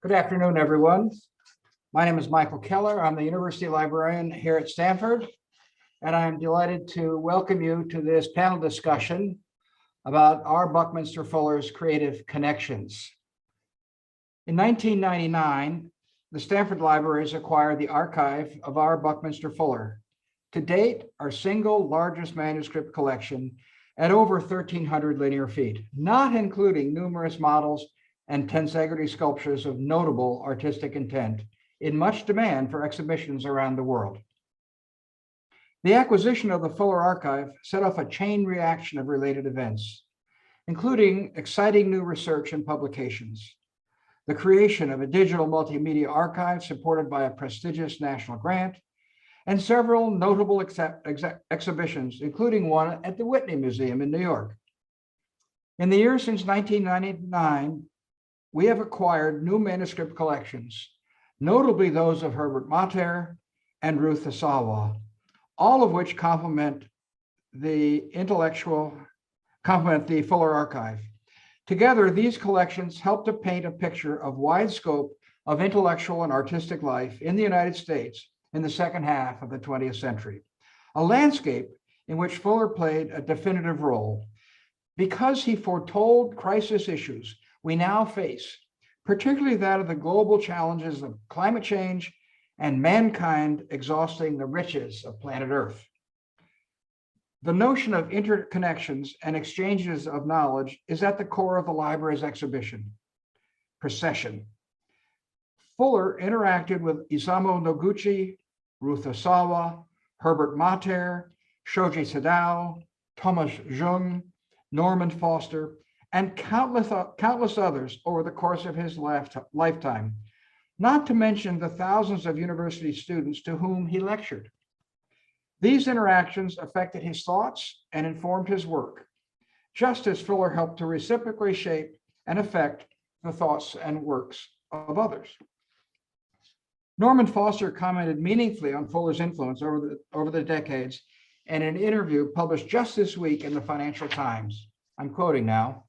Good afternoon, everyone. My name is Michael Keller. I'm the University Librarian here at Stanford, and I'm delighted to welcome you to this panel discussion about R. Buckminster Fuller's creative connections. In 1999, the Stanford Libraries acquired the archive of R. Buckminster Fuller, to date, our single largest manuscript collection at over 1,300 linear feet, not including numerous models and tensegrity sculptures of notable artistic intent in much demand for exhibitions around the world. The acquisition of the Fuller Archive set off a chain reaction of related events, including exciting new research and publications, the creation of a digital multimedia archive supported by a prestigious national grant, and several notable exhibitions, including one at the Whitney Museum in New York. In the years since 1999, we have acquired new manuscript collections, notably those of Herbert Mater and Ruth Asawa, all of which complement the Fuller Archive. Together, these collections help to paint a picture of wide scope of intellectual and artistic life in the United States in the second half of the 20th century, a landscape in which Fuller played a definitive role because he foretold crisis issues we now face, particularly that of the global challenges of climate change and mankind exhausting the riches of planet Earth. The notion of interconnections and exchanges of knowledge is at the core of the library's exhibition, Precession. Fuller interacted with Isamu Noguchi, Ruth Asawa, Herbert Mater, Shoji Sadao, Thomas Jung, Norman Foster, and countless others over the course of his lifetime, not to mention the thousands of university students to whom he lectured. These interactions affected his thoughts and informed his work, just as Fuller helped to reciprocally shape and affect the thoughts and works of others. Norman Foster commented meaningfully on Fuller's influence over the decades in an interview published just this week in the Financial Times. I'm quoting now.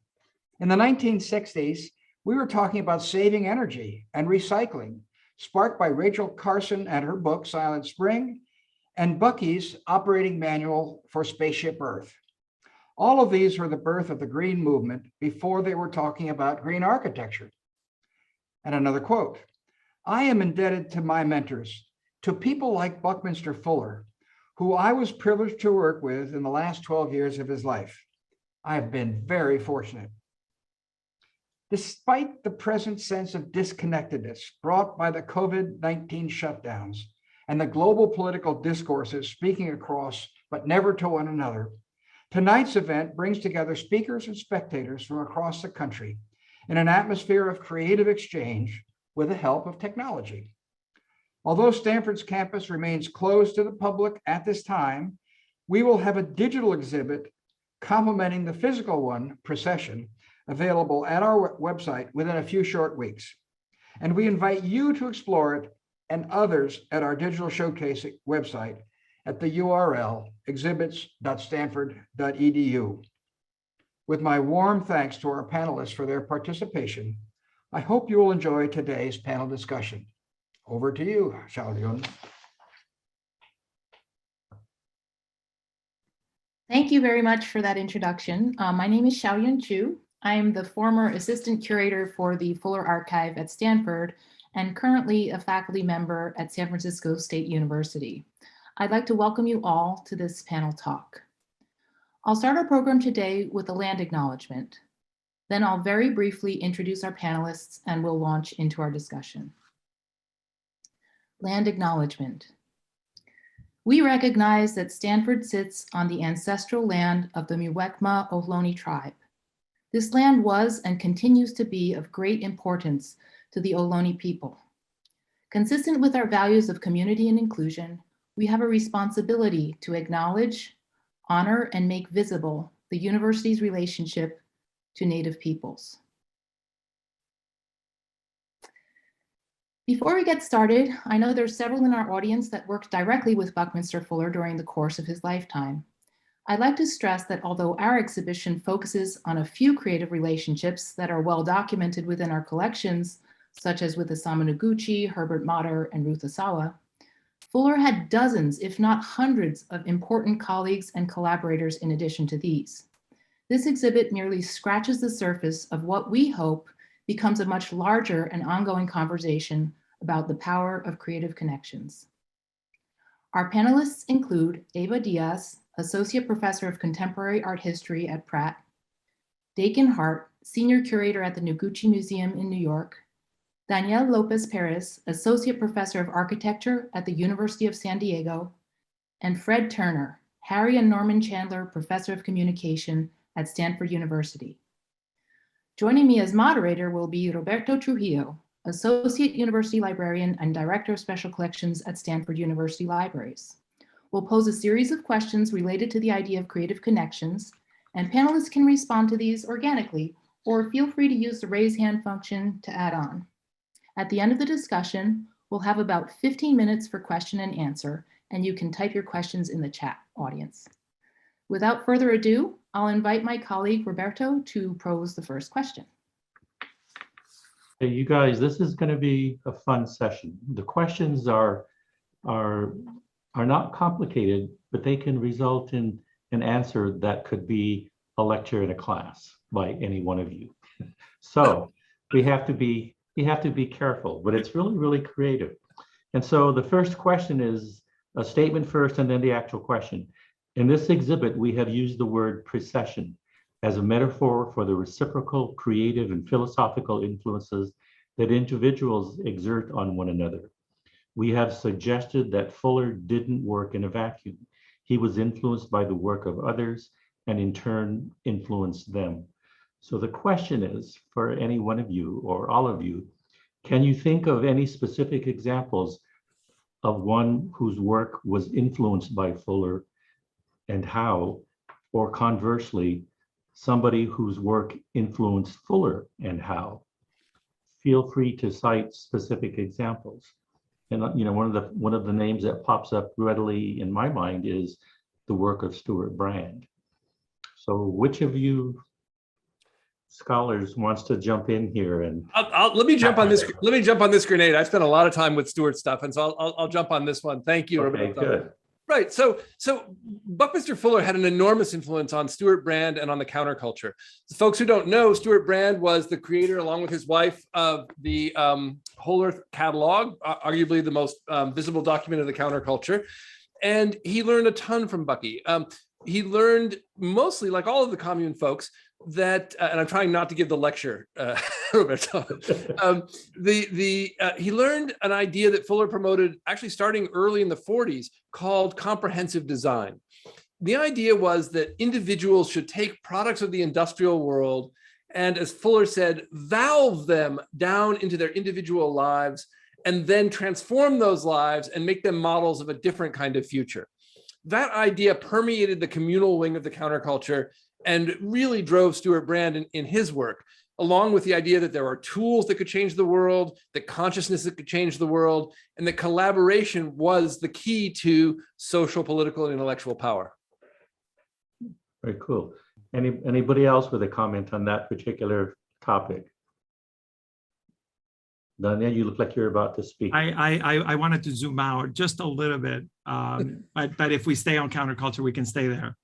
In the 1960s, we were talking about saving energy and recycling, sparked by Rachel Carson and her book, Silent Spring, and Bucky's operating manual for Spaceship Earth. All of these were the birth of the green movement before they were talking about green architecture. And another quote, I am indebted to my mentors, to people like Buckminster Fuller, who I was privileged to work with in the last 12 years of his life. I have been very fortunate. Despite the present sense of disconnectedness brought by the COVID-19 shutdowns and the global political discourses speaking across but never to one another, tonight's event brings together speakers and spectators from across the country in an atmosphere of creative exchange with the help of technology. Although Stanford's campus remains closed to the public at this time, we will have a digital exhibit complementing the physical one, Precession, available at our website within a few short weeks. And we invite you to explore it and others at our digital showcase website at the URL exhibits.stanford.edu. With my warm thanks to our panelists for their participation, I hope you will enjoy today's panel discussion. Over to you, Xiaoyun. Thank you very much for that introduction. My name is Xiaoyun Chu. I am the former assistant curator for the Fuller Archive at Stanford and currently a faculty member at San Francisco State University. I'd like to welcome you all to this panel talk. I'll start our program today with a land acknowledgement. Then I'll very briefly introduce our panelists and we'll launch into our discussion. Land acknowledgement. We recognize that Stanford sits on the ancestral land of the Muwekma Ohlone tribe. This land was and continues to be of great importance to the Ohlone people. Consistent with our values of community and inclusion, we have a responsibility to acknowledge, honor, and make visible the university's relationship to Native peoples. Before we get started, I know there's several in our audience that worked directly with Buckminster Fuller during the course of his lifetime. I'd like to stress that although our exhibition focuses on a few creative relationships that are well documented within our collections, such as with Isamu Noguchi, Herbert Motter, and Ruth Asawa, Fuller had dozens, if not hundreds, of important colleagues and collaborators in addition to these. This exhibit merely scratches the surface of what we hope becomes a much larger and ongoing conversation about the power of creative connections. Our panelists include Eva Diaz, Associate Professor of Contemporary Art History at Pratt, Dakin Hart, Senior Curator at the Noguchi Museum in New York, Danielle López-Pérez, Associate Professor of Architecture at the University of San Diego, and Fred Turner, Harry and Norman Chandler Professor of Communication at Stanford University. Joining me as moderator will be Roberto Trujillo, Associate University Librarian and Director of Special Collections at Stanford University Libraries. We'll pose a series of questions related to the idea of creative connections, and panelists can respond to these organically, or feel free to use the raise hand function to add on. At the end of the discussion, we'll have about 15 minutes for question and answer, and you can type your questions in the chat, audience. Without further ado, I'll invite my colleague Roberto to pose the first question. Hey, you guys, this is going to be a fun session. The questions are not complicated, but they can result in an answer that could be a lecture in a class by any one of you. So we have to be careful, but it's really, really creative. And so the first question is a statement first and then the actual question. In this exhibit, we have used the word precession as a metaphor for the reciprocal, creative, and philosophical influences that individuals exert on one another. We have suggested that Fuller didn't work in a vacuum. He was influenced by the work of others and in turn influenced them. So the question is, for any one of you or all of you, can you think of any specific examples of one whose work was influenced by Fuller and how, or conversely, somebody whose work influenced Fuller and how? Feel free to cite specific examples. And one of the names that pops up readily in my mind is the work of Stewart Brand. So which of you scholars wants to jump in here? And let me jump on this. Let me jump on this grenade. I've spent a lot of time with Stewart stuff, and so I'll jump on this one. Thank you, okay, Roberto. good. Right. So Buckminster Fuller had an enormous influence on Stewart Brand and on the counterculture. The folks who don't know, Stewart Brand was the creator, along with his wife, of the Whole Earth catalog, arguably the most visible document of the counterculture. And he learned a ton from Bucky. He learned mostly, like all of the commune folks, that, and I'm trying not to give the lecture, Roberto. He learned an idea that Fuller promoted actually starting early in the 40s called comprehensive design. The idea was that individuals should take products of the industrial world and, as Fuller said, valve them down into their individual lives and then transform those lives and make them models of a different kind of future. That idea permeated the communal wing of the counterculture and really drove Stewart Brand in his work, along with the idea that there are tools that could change the world, that consciousness that could change the world, and that collaboration was the key to social, political, and intellectual power. Very cool. Anybody else with a comment on that particular topic? Daniel, you look like you're about to speak. I wanted to zoom out just a little bit, but if we stay on counterculture, we can stay there.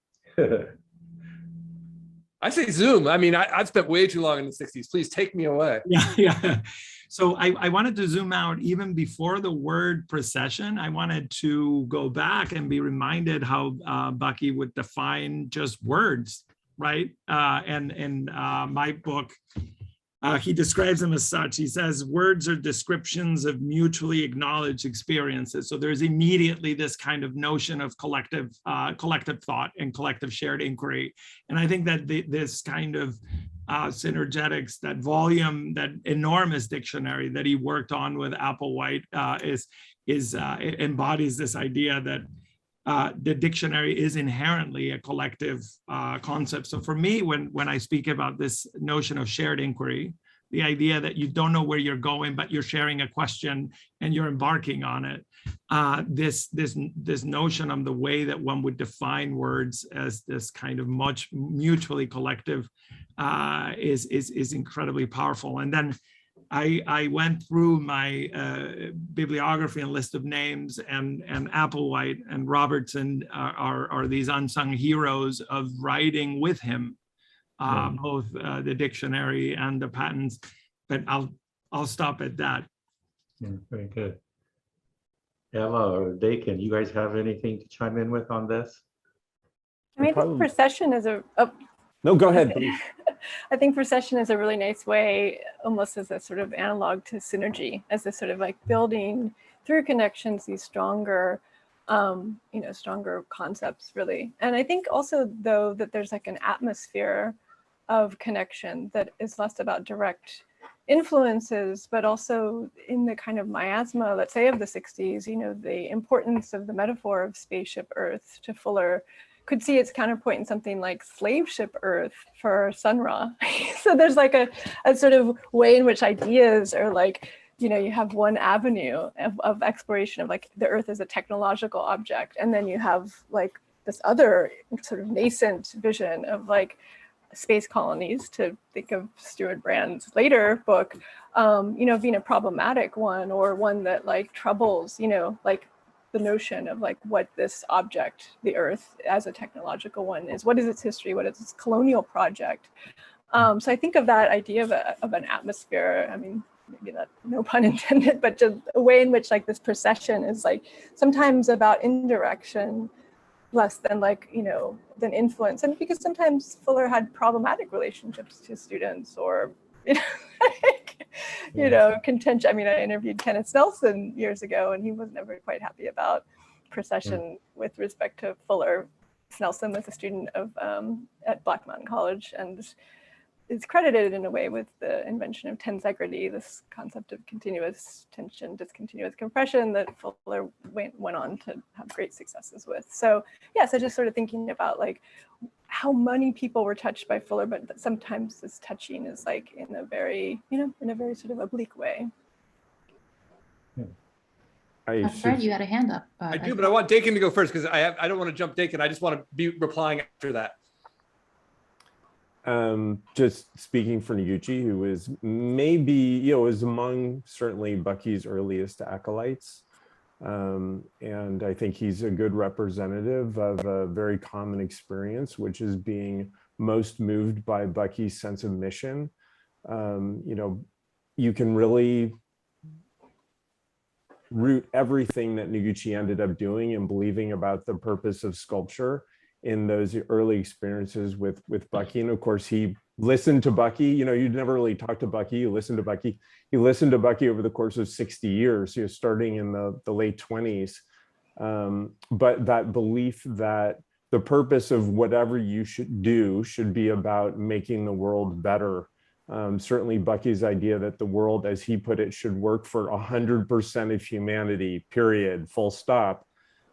I say Zoom. I mean, I've spent way too long in the 60s. Please take me away. Yeah. So I wanted to zoom out even before the word precession. I wanted to go back and be reminded how Bucky would define just words, right? And in my book, he describes them as such. He says, words are descriptions of mutually acknowledged experiences. So there's immediately this kind of notion of collective thought and collective shared inquiry. And I think that this kind of synergetics, that volume, that enormous dictionary that he worked on with Applewhite embodies this idea that the dictionary is inherently a collective concept. So for me, when I speak about this notion of shared inquiry, the idea that you don't know where you're going, but you're sharing a question and you're embarking on it, this notion of the way that one would define words as this kind of much mutually collective is incredibly powerful. And then I went through my bibliography and list of names, and Applewhite and Robertson are these unsung heroes of writing with him, both the dictionary and the patents. But I'll stop at that. Yeah, very good. Eva or Dakin, you guys have anything to chime in with on this? I mean, I think Precession is a. Oh. No, go ahead, please. I think Precession is a really nice way, almost as a sort of analog to synergy, as a sort of like building through connections these stronger, stronger concepts, really. And I think also, though, that there's like an atmosphere of connection that is less about direct influences, but also in the kind of miasma, let's say, of the 60s, the importance of the metaphor of spaceship Earth to Fuller could see its counterpoint in something like slave ship Earth for Sun Ra. So there's like a sort of way in which ideas are like, you have one avenue of exploration of like the Earth as a technological object. And then you have like this other sort of nascent vision of like space colonies, to think of Stewart Brand's later book, being a problematic one, or one that like troubles, like the notion of like what this object, the Earth as a technological one is, what is its history, what is its colonial project. So I think of that idea of an atmosphere, I mean, maybe that, no pun intended, but just a way in which like this procession is like sometimes about indirection, less than like, than influence. And because sometimes Fuller had problematic relationships to students, or, contention. I mean, I interviewed Kenneth Nelson years ago, and he was never quite happy about Precession with respect to Fuller. Nelson was a student of at Black Mountain College, and is credited in a way with the invention of tensegrity, this concept of continuous tension, discontinuous compression that Fuller went on to have great successes with. So yes, I just sort of thinking about like how many people were touched by Fuller, but that sometimes this touching is like in a very, sort of oblique way. Fred, you had a hand up. I do, but I want Dakin to go first because I don't want to jump Dakin. I just want to be replying after that. Just speaking for Noguchi, who is maybe, is among certainly Bucky's earliest acolytes. And I think he's a good representative of a very common experience, which is being most moved by Bucky's sense of mission. You can really root everything that Noguchi ended up doing and believing about the purpose of sculpture in those early experiences with Bucky. And of course, he listened to Bucky. You'd never really talk to Bucky, you listen to Bucky. He listened to Bucky over the course of 60 years, starting in the late 20s. But that belief that the purpose of whatever you should do should be about making the world better. Certainly Bucky's idea that the world, as he put it, should work for 100% of humanity, period, full stop.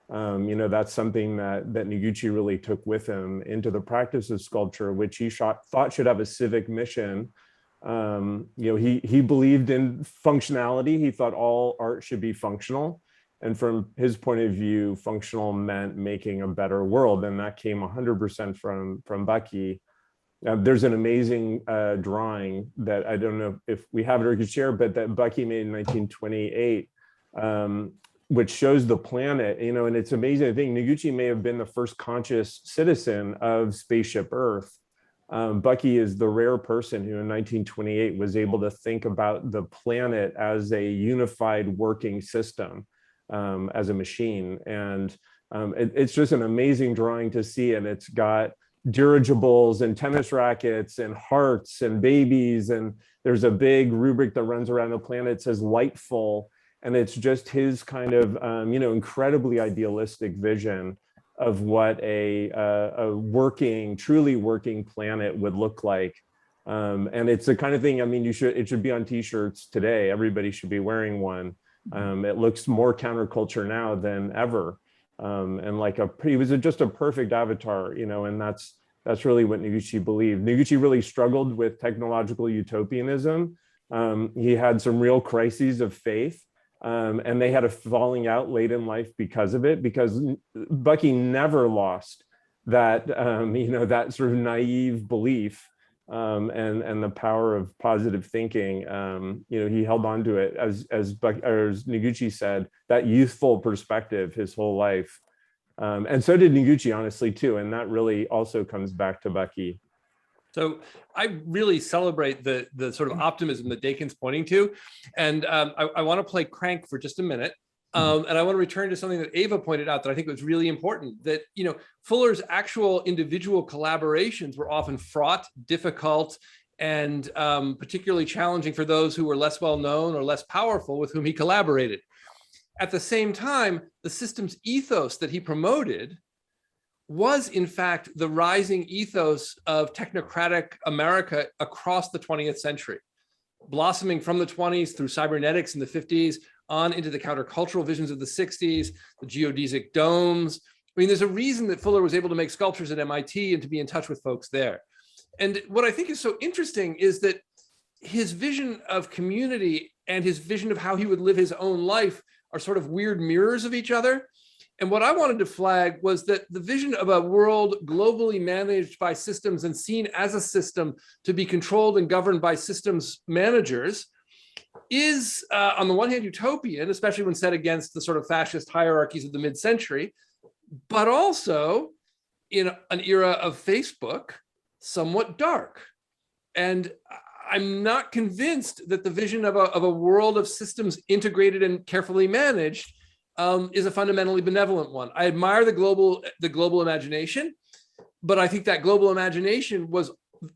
That's something that Noguchi really took with him into the practice of sculpture, which he thought should have a civic mission. He believed in functionality. He thought all art should be functional. And from his point of view, functional meant making a better world. And that came 100% from Bucky. There's an amazing drawing that I don't know if we have it or could share, but that Bucky made in 1928, which shows the planet, and it's amazing. I think Noguchi may have been the first conscious citizen of spaceship Earth. Bucky is the rare person who in 1928 was able to think about the planet as a unified working system, as a machine. And it's just an amazing drawing to see. And it's got dirigibles and tennis rackets and hearts and babies. And there's a big rubric that runs around the planet. It says lightful. And it's just his kind of, incredibly idealistic vision of what a truly working planet would look like. And it's the kind of thing, it should be on t-shirts today. Everybody should be wearing one. It looks more counterculture now than ever. And he was just a perfect avatar, and that's really what Noguchi believed. Noguchi really struggled with technological utopianism. He had some real crises of faith. And they had a falling out late in life because of it, because Bucky never lost that, that sort of naive belief and the power of positive thinking. He held on to it, as Noguchi said, that youthful perspective his whole life. And so did Noguchi, honestly, too. And that really also comes back to Bucky. So I really celebrate the sort of optimism that Dakin's pointing to. And I want to play crank for just a minute. And I want to return to something that Eva pointed out that I think was really important, that, Fuller's actual individual collaborations were often fraught, difficult, and particularly challenging for those who were less well known or less powerful with whom he collaborated. At the same time, the systems ethos that he promoted was, in fact, the rising ethos of technocratic America across the 20th century, blossoming from the 20s through cybernetics in the 50s, on into the countercultural visions of the 60s, the geodesic domes. I mean, there's a reason that Fuller was able to make sculptures at MIT and to be in touch with folks there. And what I think is so interesting is that his vision of community and his vision of how he would live his own life are sort of weird mirrors of each other. And what I wanted to flag was that the vision of a world globally managed by systems and seen as a system to be controlled and governed by systems managers is, on the one hand, utopian, especially when set against the sort of fascist hierarchies of the mid-century, but also in an era of Facebook, somewhat dark. And I'm not convinced that the vision of a world of systems integrated and carefully managed is a fundamentally benevolent one. I admire the global imagination, but I think that global imagination was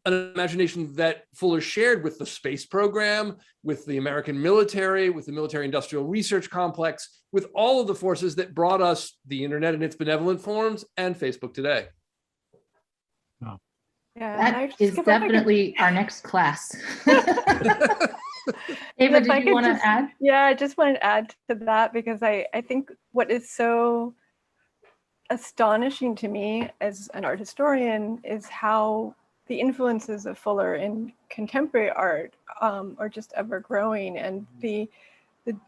an imagination that Fuller shared with the space program, with the American military, with the military industrial research complex, with all of the forces that brought us the internet in its benevolent forms and Facebook today. Oh. Yeah, that is definitely our next class. Eva, did you want to add? Yeah, I just wanted to add to that because I think what is so astonishing to me as an art historian is how the influences of Fuller in contemporary art are just ever growing, and the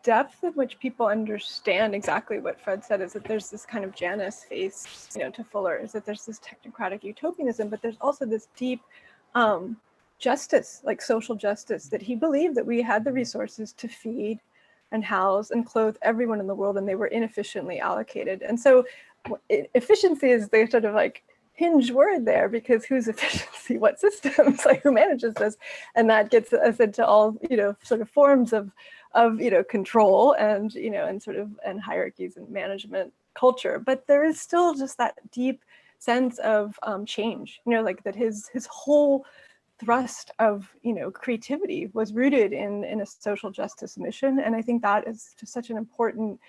depth at which people understand exactly what Fred said is that there's this kind of Janus face, to Fuller, is that there's this technocratic utopianism, but there's also this deep justice, like social justice, that he believed that we had the resources to feed and house and clothe everyone in the world, and they were inefficiently allocated. And so efficiency is the sort of like hinge word there, because whose efficiency, what systems, like who manages this? And that gets us into all, sort of forms of control and, and hierarchies and management culture. But there is still just that deep sense of change, like that his whole thrust of, creativity was rooted in a social justice mission. And I think that is just such an important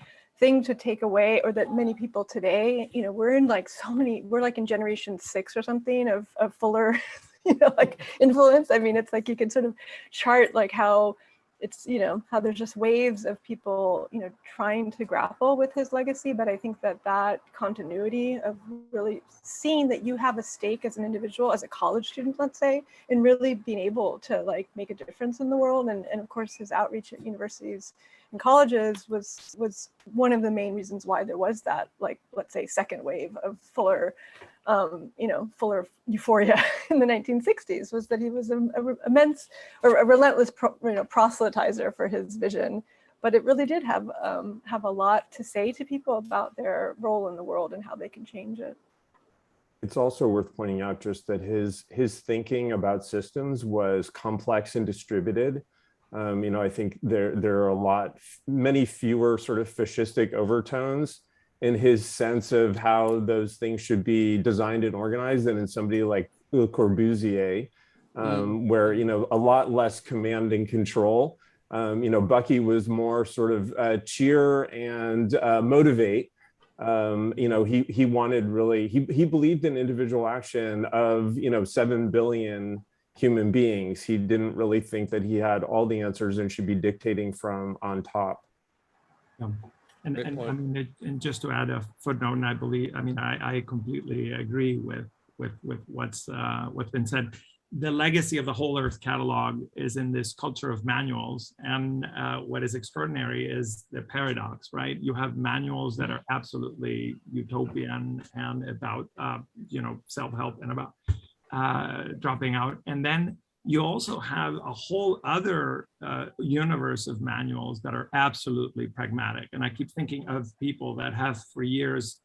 thing to take away, or that many people today, we're in like we're like in generation 6 or something of Fuller, like influence. I mean, it's like you can sort of chart like how it's, how there's just waves of people, trying to grapple with his legacy. But I think that continuity of really seeing that you have a stake as an individual, as a college student, let's say, in really being able to like make a difference in the world. And of course, his outreach at universities and colleges was one of the main reasons why there was that, like, let's say, second wave of Fuller, Fuller euphoria in the 1960s, was that he was a relentless proselytizer for his vision. But it really did have a lot to say to people about their role in the world and how they can change it. It's also worth pointing out just that his thinking about systems was complex and distributed. I think there are many fewer sort of fascistic overtones in his sense of how those things should be designed and organized than in somebody like Le Corbusier, where, a lot less command and control. Bucky was more sort of cheer and motivate. He wanted really, he believed in individual action of, 7 billion human beings. He didn't really think that he had all the answers and should be dictating from on top. And just to add a footnote, and I completely agree with what's been said. The legacy of the Whole Earth catalog is in this culture of manuals, and what is extraordinary is the paradox, right? You have manuals that are absolutely utopian and about self-help and about dropping out. And then you also have a whole other universe of manuals that are absolutely pragmatic. And I keep thinking of people that have for years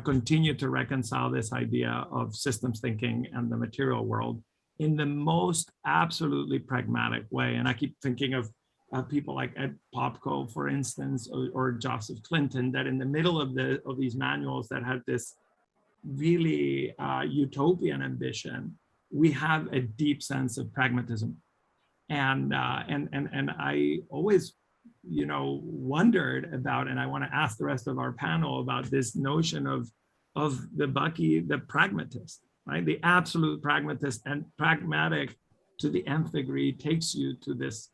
continued to reconcile this idea of systems thinking and the material world in the most absolutely pragmatic way. And I keep thinking of people like Ed Popko, for instance, or Joseph Clinton, that in the middle of these manuals that had this really utopian ambition, we have a deep sense of pragmatism. And I always, wondered about, and I want to ask the rest of our panel about this notion of the Bucky, the pragmatist, right? The absolute pragmatist, and pragmatic to the nth degree takes you to this,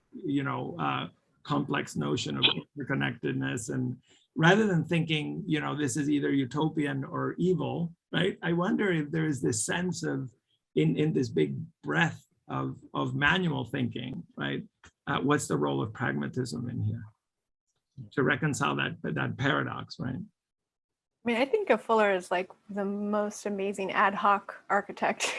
complex notion of interconnectedness. And rather than thinking, this is either utopian or evil, right? I wonder if there is this sense of, in this big breadth of manual thinking, right? What's the role of pragmatism in here to reconcile that paradox, right? I mean, I think of Fuller as like the most amazing ad hoc architect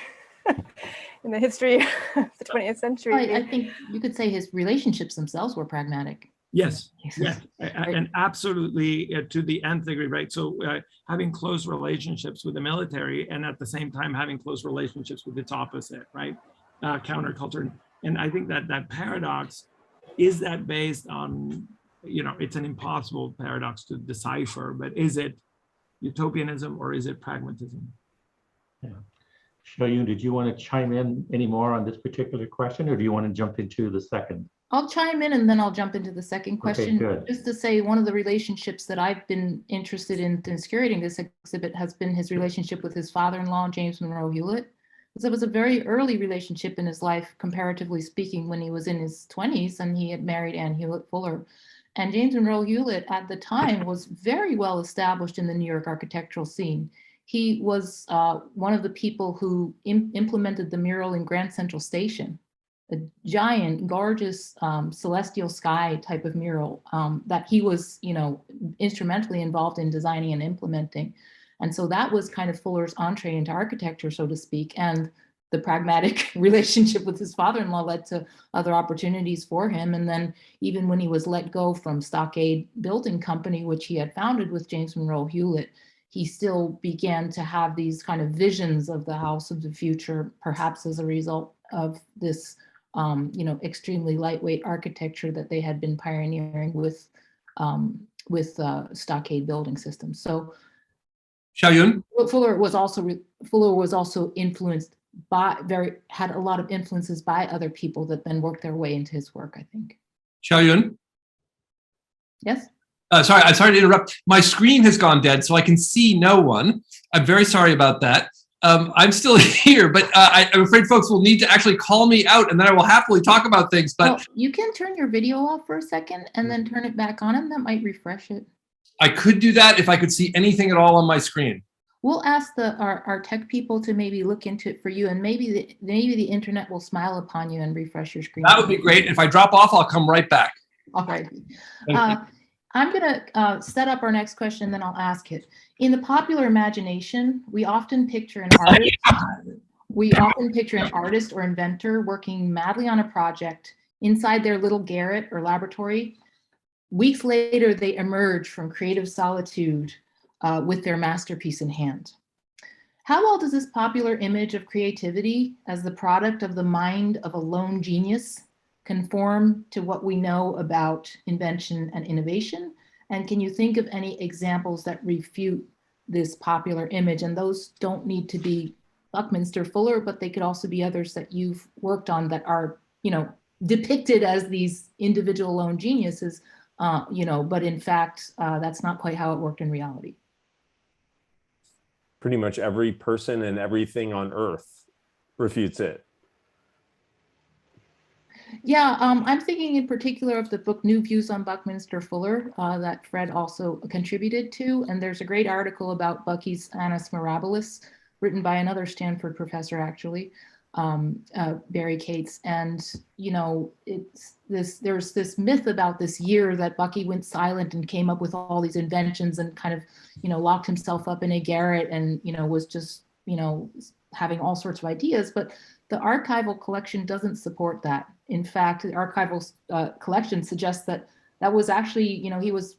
in the history of the 20th century. Well, I think you could say his relationships themselves were pragmatic. Yes, yes, and absolutely to the nth degree, right? So having close relationships with the military, and at the same time having close relationships with its opposite, right? Counterculture. And I think that paradox, is that based on, it's an impossible paradox to decipher, but is it utopianism or is it pragmatism? Yeah. Xiaoyun, did you want to chime in any more on this particular question, or do you want to jump into the second? I'll chime in and then I'll jump into the second question. Okay, good. Just to say, one of the relationships that I've been interested in curating this exhibit has been his relationship with his father-in-law, James MonroeHewlett. Because it was a very early relationship in his life, comparatively speaking, when he was in his 20s and he had married Anne Hewlett Fuller. And James MonroeHewlett at the time was very well established in the New York architectural scene. He was one of the people who implemented the mural in Grand Central Station, a giant, gorgeous celestial sky type of mural that he was, instrumentally involved in designing and implementing. And so that was kind of Fuller's entree into architecture, so to speak. And the pragmatic relationship with his father-in-law led to other opportunities for him. And then even when he was let go from Stockade Building Company, which he had founded with James MonroeHewlett, he still began to have these kind of visions of the house of the future, perhaps as a result of this, extremely lightweight architecture that they had been pioneering with Stockade building systems. So Xiaoyun? Fuller was also influenced had a lot of influences by other people that then worked their way into his work, I think. Xiaoyun? Yes? Sorry, I'm sorry to interrupt. My screen has gone dead, so I can see no one. I'm very sorry about that. I'm still here, but I'm afraid folks will need to actually call me out, and then I will happily talk about things. But well, you can turn your video off for a second and then turn it back on, and that might refresh it. I could do that if I could see anything at all on my screen. We'll ask our tech people to maybe look into it for you, and maybe the internet will smile upon you and refresh your screen. That would be great. If I drop off, I'll come right back. All right. I'm going to set up our next question, and then I'll ask it. In the popular imagination, we often picture an artist or inventor working madly on a project inside their little garret or laboratory. Weeks later, they emerge from creative solitude with their masterpiece in hand. How well does this popular image of creativity as the product of the mind of a lone genius conform to what we know about invention and innovation? And can you think of any examples that refute this popular image? And those don't need to be Buckminster Fuller, but they could also be others that you've worked on that are, depicted as these individual lone geniuses, but in fact, that's not quite how it worked in reality. Pretty much every person and everything on earth refutes it. Yeah, I'm thinking in particular of the book New Views on Buckminster Fuller that Fred also contributed to. And there's a great article about Bucky's Annus Mirabilis, written by another Stanford professor, actually, Barry Cates. And, there's this myth about this year that Bucky went silent and came up with all these inventions and kind of, locked himself up in a garret and, was just, having all sorts of ideas, but the archival collection doesn't support that. In fact, the archival collection suggests that that was actually, he was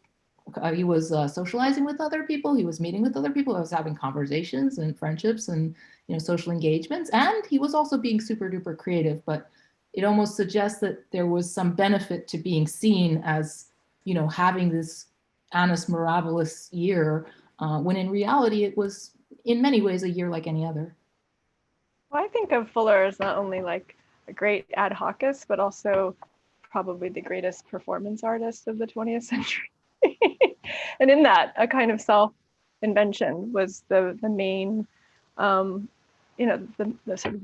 socializing with other people, he was meeting with other people, he was having conversations and friendships and social engagements, and he was also being super duper creative. But it almost suggests that there was some benefit to being seen as having this annus mirabilis year, when in reality it was in many ways a year like any other. Well, I think of Fuller as not only like a great ad hocist, but also probably the greatest performance artist of the 20th century. And in that, a kind of self-invention was the main, the sort of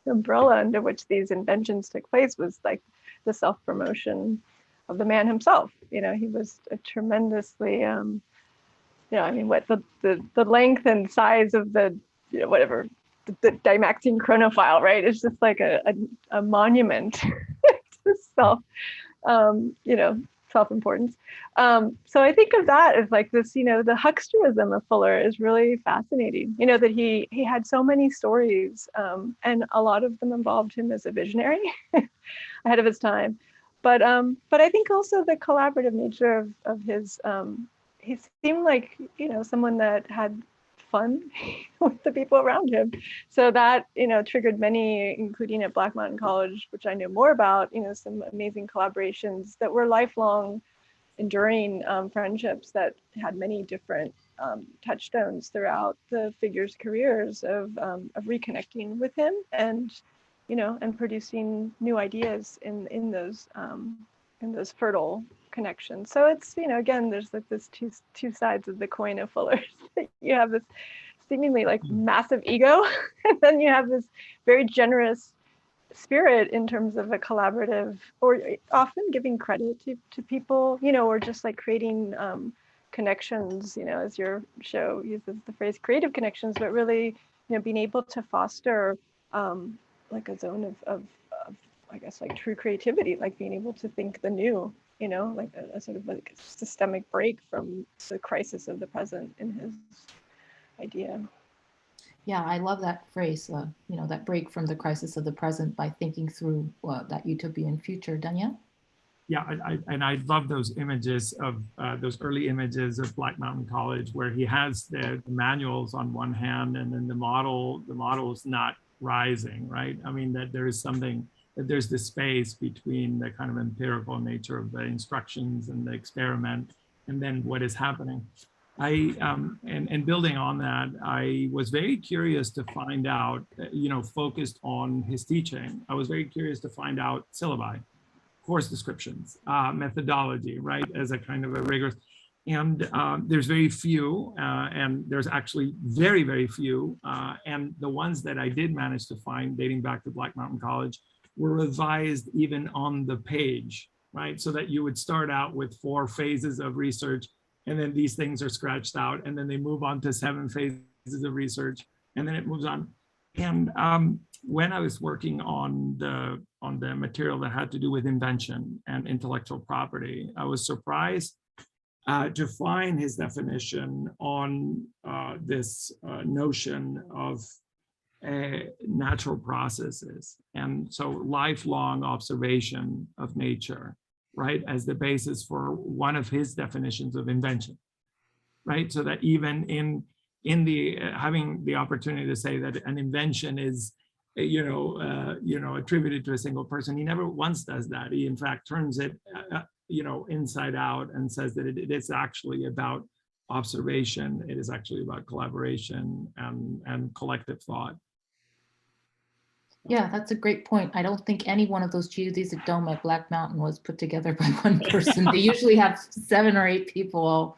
umbrella under which these inventions took place, was like the self-promotion of the man himself. He was a tremendously, what the length and size of the, the Dymaxion chronophile, right? It's just like a monument to self-importance. So I think of that as like this, the hucksterism of Fuller is really fascinating. That he had so many stories, and a lot of them involved him as a visionary ahead of his time. But I think also the collaborative nature of his, he seemed like, someone that had fun with the people around him. So that, triggered many, including at Black Mountain College, which I know more about, some amazing collaborations that were lifelong, enduring friendships that had many different touchstones throughout the figures' careers of reconnecting with him and, and producing new ideas in those fertile connections. So it's, again, there's like this two sides of the coin of Fuller's. You have this seemingly like massive ego, and then you have this very generous spirit in terms of a collaborative, or often giving credit to people, or just like creating connections, as your show uses the phrase creative connections, but really, being able to foster like a zone of I guess like true creativity, like being able to think the new, like a sort of like systemic break from the crisis of the present in his idea. Yeah, I love that phrase, that break from the crisis of the present by thinking through that utopian future. Danielle? Yeah, I love those images of those early images of Black Mountain College, where he has the manuals on one hand, and then the model is not rising, right? I mean, that there is something, that there's this space between the kind of empirical nature of the instructions and the experiment, and then what is happening. And building on that, I was very curious to find out, focused on his teaching, I was very curious to find out syllabi, course descriptions, methodology, right, as a kind of a rigorous, and there's very few, and there's actually very, very few, and the ones that I did manage to find dating back to Black Mountain College were revised even on the page, right? So that you would start out with 4 phases of research, and then these things are scratched out, and then they move on to 7 phases of research, and then it moves on. And when I was working on the material that had to do with invention and intellectual property, I was surprised to find his definition on this notion of natural processes, and so lifelong observation of nature, right, as the basis for one of his definitions of invention, right? So that even in the having the opportunity to say that an invention is, attributed to a single person, he never once does that. He in fact turns it, inside out and says that it is actually about observation. It is actually about collaboration and collective thought. Yeah, that's a great point. I don't think any one of those geodesic dome at Black Mountain was put together by one person. They usually have 7 or 8 people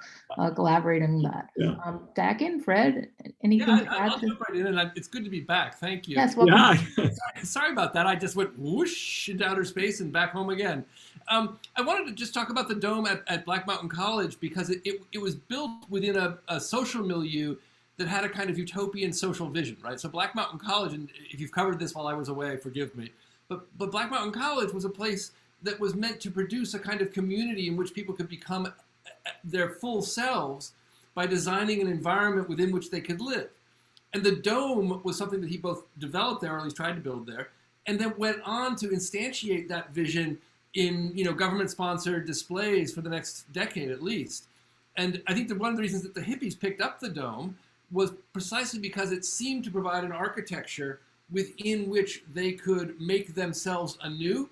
collaborating on that. Yeah. Dakin, Fred, anything to add? I'll jump right in, and it's good to be back. Thank you. Yes, welcome. Yeah. Sorry about that. I just went whoosh into outer space and back home again. I wanted to just talk about the dome at Black Mountain College, because it was built within a social milieu that had a kind of utopian social vision, right? So Black Mountain College, and if you've covered this while I was away, forgive me, but Black Mountain College was a place that was meant to produce a kind of community in which people could become their full selves by designing an environment within which they could live. And the dome was something that he both developed there, or at least tried to build there, and then went on to instantiate that vision in government-sponsored displays for the next decade at least. And I think that one of the reasons that the hippies picked up the dome was precisely because it seemed to provide an architecture within which they could make themselves anew.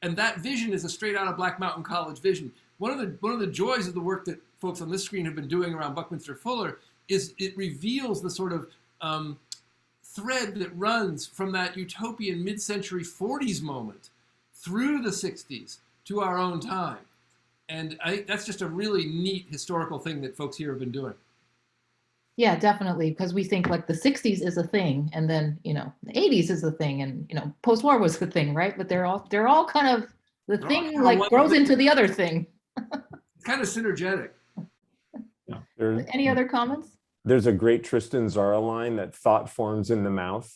And that vision is a straight out of Black Mountain College vision. One of the joys of the work that folks on this screen have been doing around Buckminster Fuller is it reveals the sort of thread that runs from that utopian mid-century 40s moment through the 60s to our own time. And I think that's just a really neat historical thing that folks here have been doing. Yeah, definitely, because we think like the 60s is a thing, and then the 80s is a thing, and post-war was the thing, right? But they're all kind of the thing like grows into the other thing. It's kind of synergetic. Yeah. Any other comments? There's a great Tristan Tzara line that thought forms in the mouth.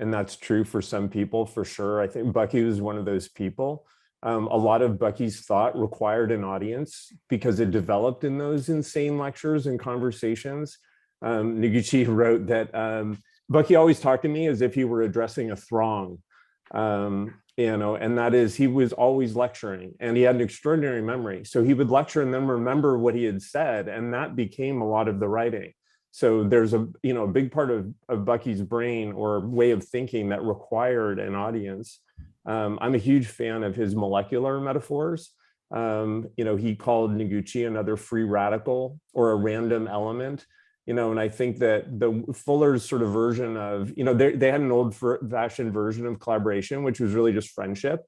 And that's true for some people, for sure. I think Bucky was one of those people. A lot of Bucky's thought required an audience because it developed in those insane lectures and conversations. Noguchi wrote that Bucky always talked to me as if he were addressing a throng, and that is, he was always lecturing, and he had an extraordinary memory. So he would lecture and then remember what he had said, and that became a lot of the writing. So there's a big part of Bucky's brain or way of thinking that required an audience. I'm a huge fan of his molecular metaphors. He called Noguchi another free radical or a random element. And I think that the Fuller's sort of version of, they had an old-fashioned version of collaboration, which was really just friendship,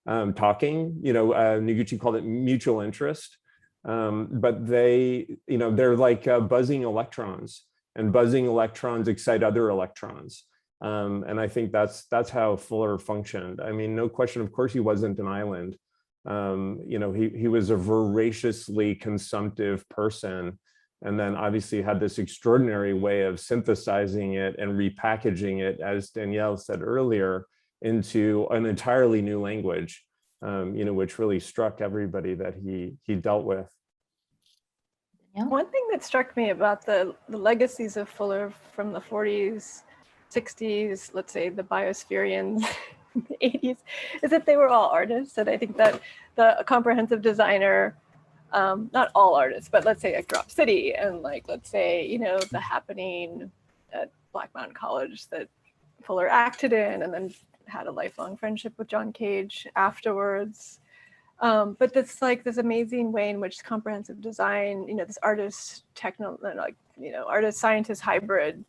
talking. Noguchi called it mutual interest. But they're like buzzing electrons, and buzzing electrons excite other electrons. And I think that's how Fuller functioned. I mean, no question, of course, he wasn't an island. He was a voraciously consumptive person, and then obviously had this extraordinary way of synthesizing it and repackaging it, as Danielle said earlier, into an entirely new language, which really struck everybody that he dealt with. One thing that struck me about the legacies of Fuller from the 40s, 60s, let's say the Biospherians, the 80s, is that they were all artists. And I think that the comprehensive designer, not all artists, but let's say like Drop City and let's say, The Happening at Black Mountain College that Fuller acted in and then had a lifelong friendship with John Cage afterwards. But this amazing way in which comprehensive design, this artist artist scientist hybrid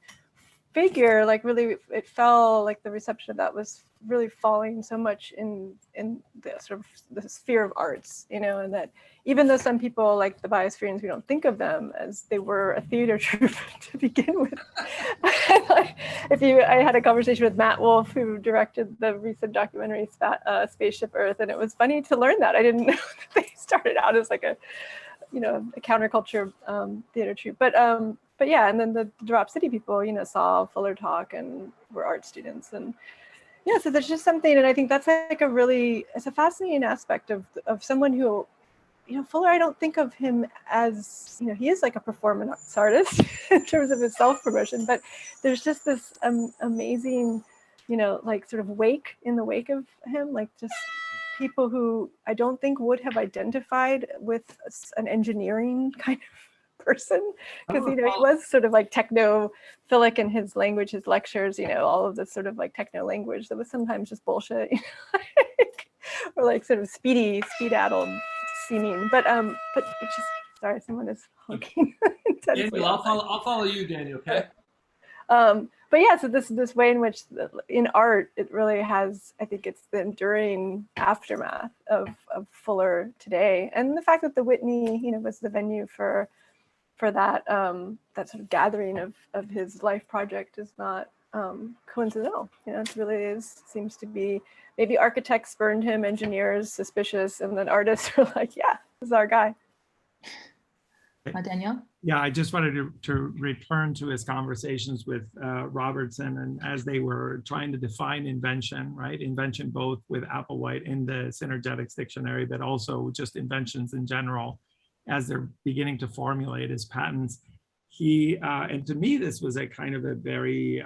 figure, really it fell the reception of that was really falling so much in the sort of the sphere of arts, and that even though some people like the Biospherians, we don't think of them as they were a theater troupe to begin with. I had a conversation with Matt Wolf, who directed the recent documentary Spaceship Earth, and it was funny to learn that. I didn't know that they started out as a counterculture theater troupe, but yeah, and then the Drop City people, saw Fuller talk and were art students, and yeah, so there's just something, and I think that's it's a fascinating aspect of someone who, Fuller, I don't think of him as, he is a performance artist in terms of his self-promotion, but there's just this amazing, sort of wake in the wake of him, just people who I don't think would have identified with an engineering kind of person, because he was sort of technophilic in his language, his lectures, all of this sort of techno language that was sometimes just bullshit, or sort of speed-addled seeming, but it's just, sorry, someone is honking. Daniel, I'll follow you, Daniel. Okay. But yeah, so this way in which in art, it really has, I think it's the enduring aftermath of Fuller today. And the fact that the Whitney, was the venue for that, that sort of gathering of his life project is not coincidental. It really seems to be, maybe architects spurned him, engineers suspicious, and then artists were like, yeah, this is our guy. Danielle? Yeah, I just wanted to return to his conversations with Robertson, and as they were trying to define invention, right? Invention both with Applewhite in the Synergetics Dictionary, but also just inventions in general, as they're beginning to formulate his patents. he, and to me, this was a kind of a very,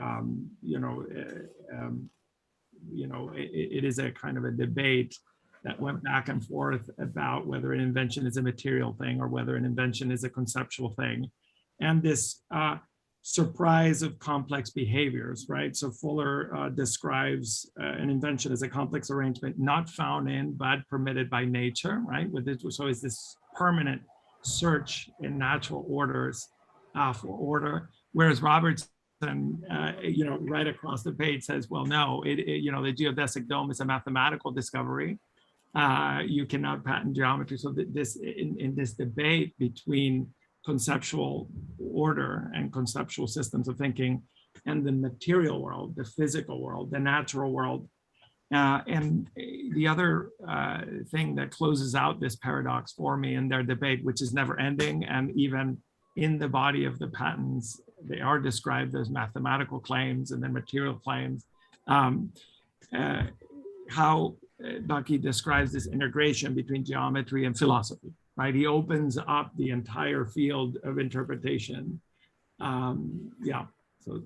it is a kind of a debate that went back and forth about whether an invention is a material thing or whether an invention is a conceptual thing. And this surprise of complex behaviors, right? So Fuller describes an invention as a complex arrangement not found in but permitted by nature, right? With it, so it's this permanent search in natural orders for order, whereas Robertson, right across the page says, well, no, the geodesic dome is a mathematical discovery. You cannot patent geometry. So this in this debate between conceptual order and conceptual systems of thinking and the material world, the physical world, the natural world. And the other thing that closes out this paradox for me in their debate, which is never ending, and even in the body of the patents, they are described as mathematical claims and then material claims, how Bucky describes this integration between geometry and philosophy, right? He opens up the entire field of interpretation. So.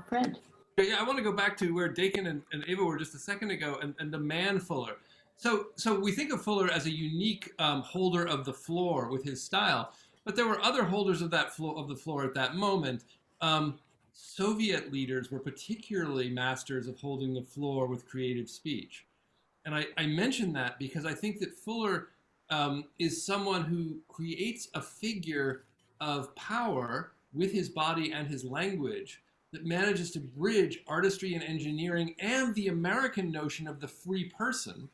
Fred. Yeah, I want to go back to where Dakin and Eva were just a second ago, and the man Fuller. So we think of Fuller as a unique holder of the floor with his style, but there were other holders of that floor at that moment. Soviet leaders were particularly masters of holding the floor with creative speech. And I mention that because I think that Fuller is someone who creates a figure of power with his body and his language that manages to bridge artistry and engineering and the American notion of the free person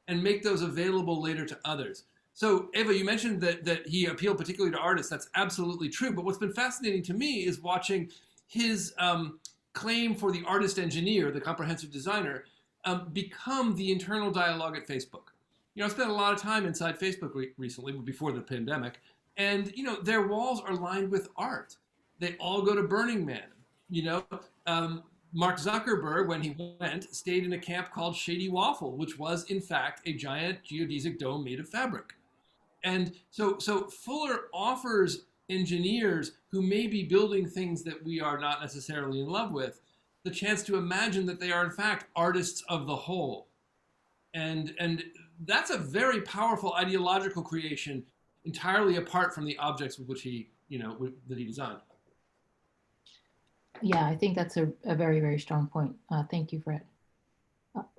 and make those available later to others. So Eva, you mentioned that he appealed particularly to artists. That's absolutely true. But what's been fascinating to me is watching his claim for the artist engineer, the comprehensive designer, become the internal dialogue at Facebook. I spent a lot of time inside Facebook recently, before the pandemic, and their walls are lined with art. They all go to Burning Man. Mark Zuckerberg, when he went, stayed in a camp called Shady Waffle, which was in fact a giant geodesic dome made of fabric. And so Fuller offers engineers who may be building things that we are not necessarily in love with the chance to imagine that they are in fact artists of the whole. And that's a very powerful ideological creation entirely apart from the objects with which he, that he designed. Yeah, I think that's a very, very strong point. Thank you, Fred.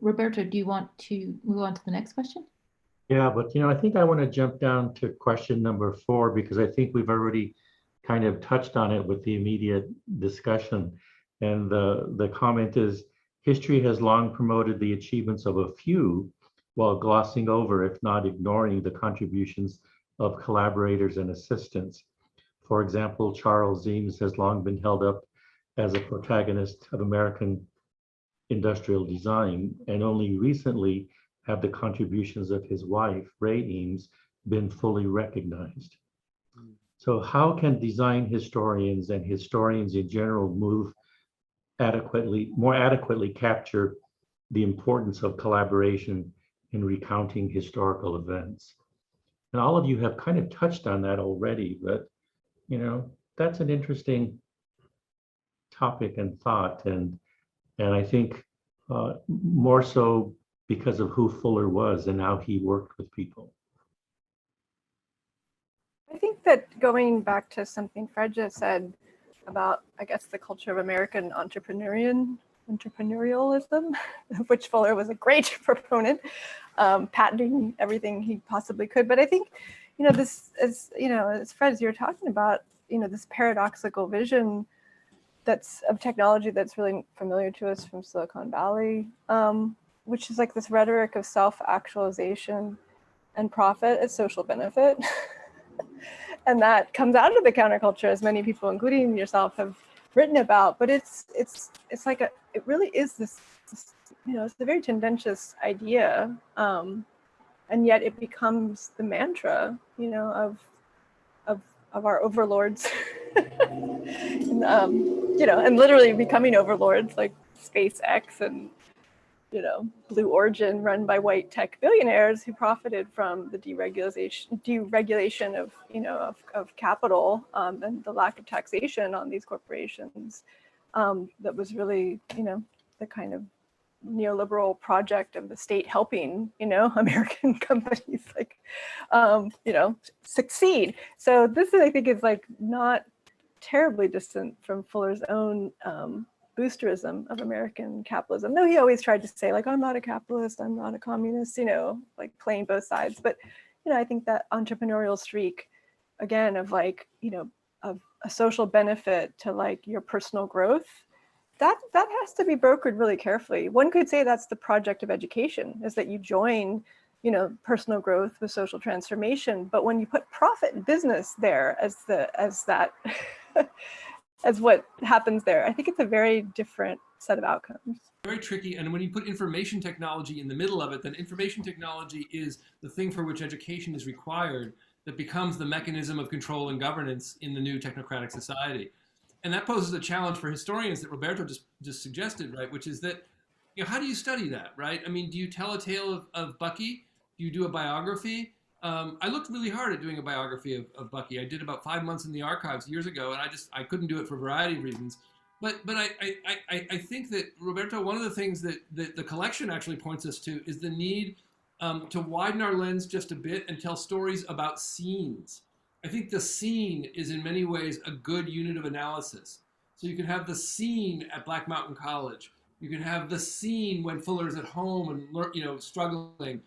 Roberto, do you want to move on to the next question? Yeah, but I think I want to jump down to question number 4 because I think we've already kind of touched on it with the immediate discussion. And the comment is, history has long promoted the achievements of a few while glossing over, if not ignoring, the contributions of collaborators and assistants. For example, Charles Eames has long been held up as a protagonist of American industrial design, and only recently have the contributions of his wife, Ray Eames, been fully recognized. So how can design historians and historians in general more adequately capture the importance of collaboration in recounting historical events? And all of you have kind of touched on that already, but that's an interesting topic and thought, and I think more so because of who Fuller was and how he worked with people. I think that going back to something Fred just said about, I guess, the culture of American entrepreneurialism, of which Fuller was a great proponent, patenting everything he possibly could. But I think, this, as Fred, as you're talking about, this paradoxical vision that's of technology that's really familiar to us from Silicon Valley, which is like this rhetoric of self-actualization and profit as social benefit. And that comes out of the counterculture, as many people, including yourself, have written about. But it's like it really is this it's a very tendentious idea, and yet it becomes the mantra, of our overlords, and literally becoming overlords like SpaceX and Blue Origin run by white tech billionaires who profited from the deregulation of capital and the lack of taxation on these corporations. That was really, the kind of neoliberal project of the state helping, American companies succeed. So this, I think, is like not terribly distant from Fuller's own boosterism of American capitalism, though he always tried to say, like, I'm not a capitalist, I'm not a communist, like playing both sides. But, I think that entrepreneurial streak, again, of like, of a social benefit to like your personal growth, that has to be brokered really carefully. One could say that's the project of education, is that you join, personal growth with social transformation. But when you put profit and business there as that as what happens there, I think it's a very different set of outcomes. Very tricky. And when you put information technology in the middle of it, then information technology is the thing for which education is required, that becomes the mechanism of control and governance in the new technocratic society. And that poses a challenge for historians that Roberto just suggested, right? Which is that, how do you study that, right? I mean, do you tell a tale of Bucky? Do you do a biography? I looked really hard at doing a biography of Bucky. I did about 5 months in the archives years ago, and I couldn't do it for a variety of reasons. But I think that, Roberto, one of the things that the collection actually points us to is the need to widen our lens just a bit and tell stories about scenes. I think the scene is in many ways a good unit of analysis. So you can have the scene at Black Mountain College. You can have the scene when Fuller's at home and struggling.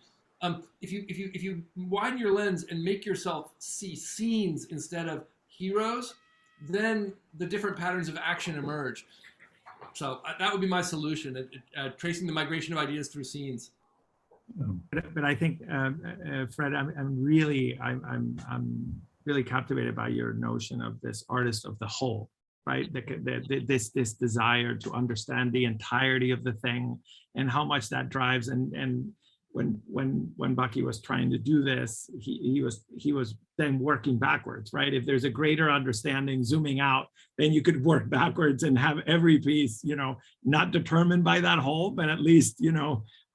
If you widen your lens and make yourself see scenes instead of heroes, then the different patterns of action emerge. So that would be my solution, tracing the migration of ideas through scenes. But I think, Fred, I'm really captivated by your notion of this artist of the whole, right? This desire to understand the entirety of the thing and how much that drives. And when Bucky was trying to do this, he was then working backwards, right? If there's a greater understanding zooming out, then you could work backwards and have every piece, not determined by that whole, but at least,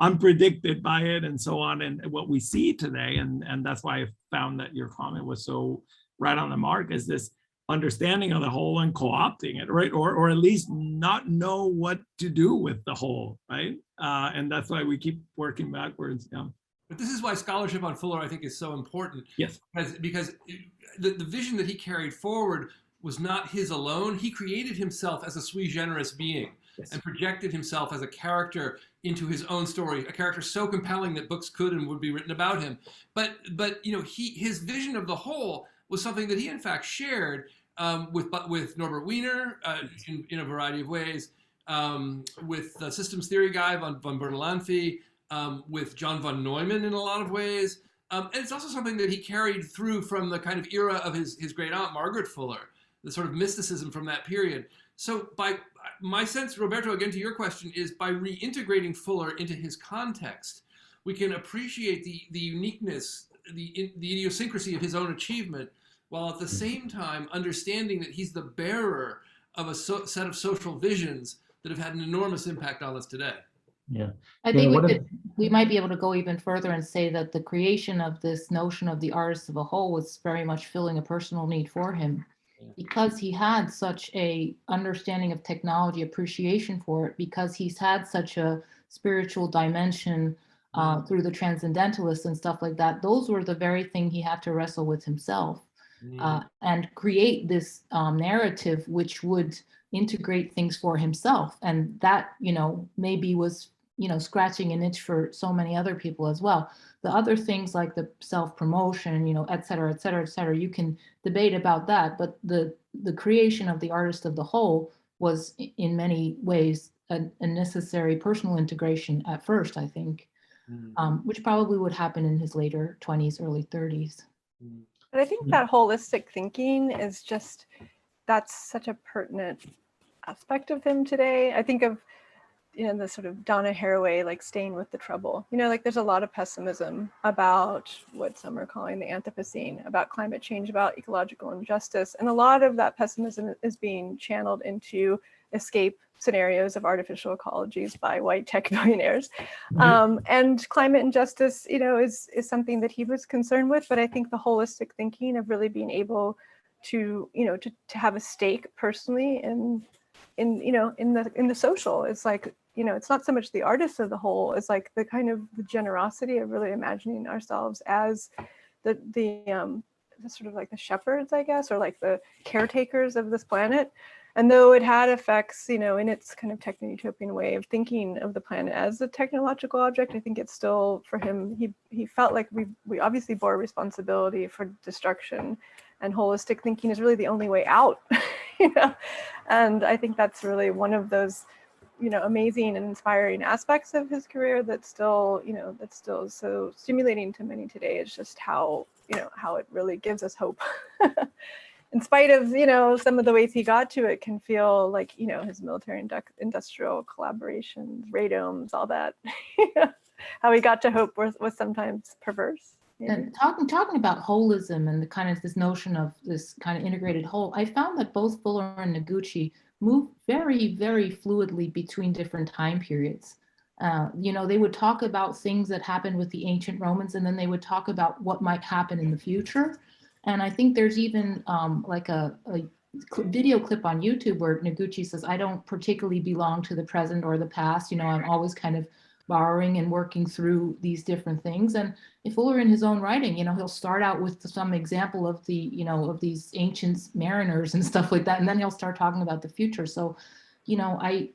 unpredicted by it and so on. And what we see today, and that's why I found that your comment was so right on the mark, is this understanding of the whole and co-opting it, right? Or at least not know what to do with the whole, right? And that's why we keep working backwards. Yeah. But this is why scholarship on Fuller, I think, is so important. Yes. Because the vision that he carried forward was not his alone. He created himself as a sui generis being. Yes. And projected himself as a character into his own story, a character so compelling that books could and would be written about him. But his vision of the whole was something that he in fact shared with Norbert Wiener in a variety of ways, with the systems theory guy von Bertalanffy, with John von Neumann in a lot of ways. And it's also something that he carried through from the kind of era of his great aunt, Margaret Fuller, the sort of mysticism from that period. So by my sense, Roberto, again to your question, is by reintegrating Fuller into his context, we can appreciate the uniqueness, the idiosyncrasy of his own achievement, while at the same time understanding that he's the bearer of a set of social visions that have had an enormous impact on us today. Yeah, I think we might be able to go even further and say that the creation of this notion of the artist of a whole was very much filling a personal need for him, because he had such a understanding of technology, appreciation for it, because he's had such a spiritual dimension through the transcendentalists and stuff like that. Those were the very thing he had to wrestle with himself and create this narrative which would integrate things for himself. And that, maybe was, scratching an itch for so many other people as well. The other things like the self-promotion, et cetera, et cetera, et cetera, you can debate about that, but the creation of the artist of the whole was in many ways a necessary personal integration at first, I think, which probably would happen in his later 20s, early 30s. But I think that holistic thinking is that's such a pertinent aspect of him today. I think of the sort of Donna Haraway, like staying with the trouble. Like there's a lot of pessimism about what some are calling the Anthropocene, about climate change, about ecological injustice. And a lot of that pessimism is being channeled into escape scenarios of artificial ecologies by white tech billionaires. And climate injustice, is something that he was concerned with. But I think the holistic thinking of really being able to, to have a stake personally in the social, it's like, it's not so much the artist of the whole, it's like the kind of the generosity of really imagining ourselves as the sort of like the shepherds, I guess, or like the caretakers of this planet. And though it had effects, in its kind of techno-utopian way of thinking of the planet as a technological object, I think it's still, for him, he felt like we obviously bore responsibility for destruction, and holistic thinking is really the only way out. And I think that's really one of those, amazing and inspiring aspects of his career that's still so stimulating to many today. It's just how it really gives us hope. In spite of, some of the ways he got to it can feel like, his military industrial collaborations, radomes, all that, how he got to hope was sometimes perverse. And talking about holism and the kind of this notion of this kind of integrated whole, I found that both Fuller and Noguchi move very, very fluidly between different time periods. They would talk about things that happened with the ancient Romans, and then they would talk about what might happen in the future. And I think there's even like a video clip on YouTube where Noguchi says, I don't particularly belong to the present or the past. I'm always kind of borrowing and working through these different things. And if Fuller in his own writing, he'll start out with some example of the, of these ancient mariners and stuff like that. And then he'll start talking about the future. So,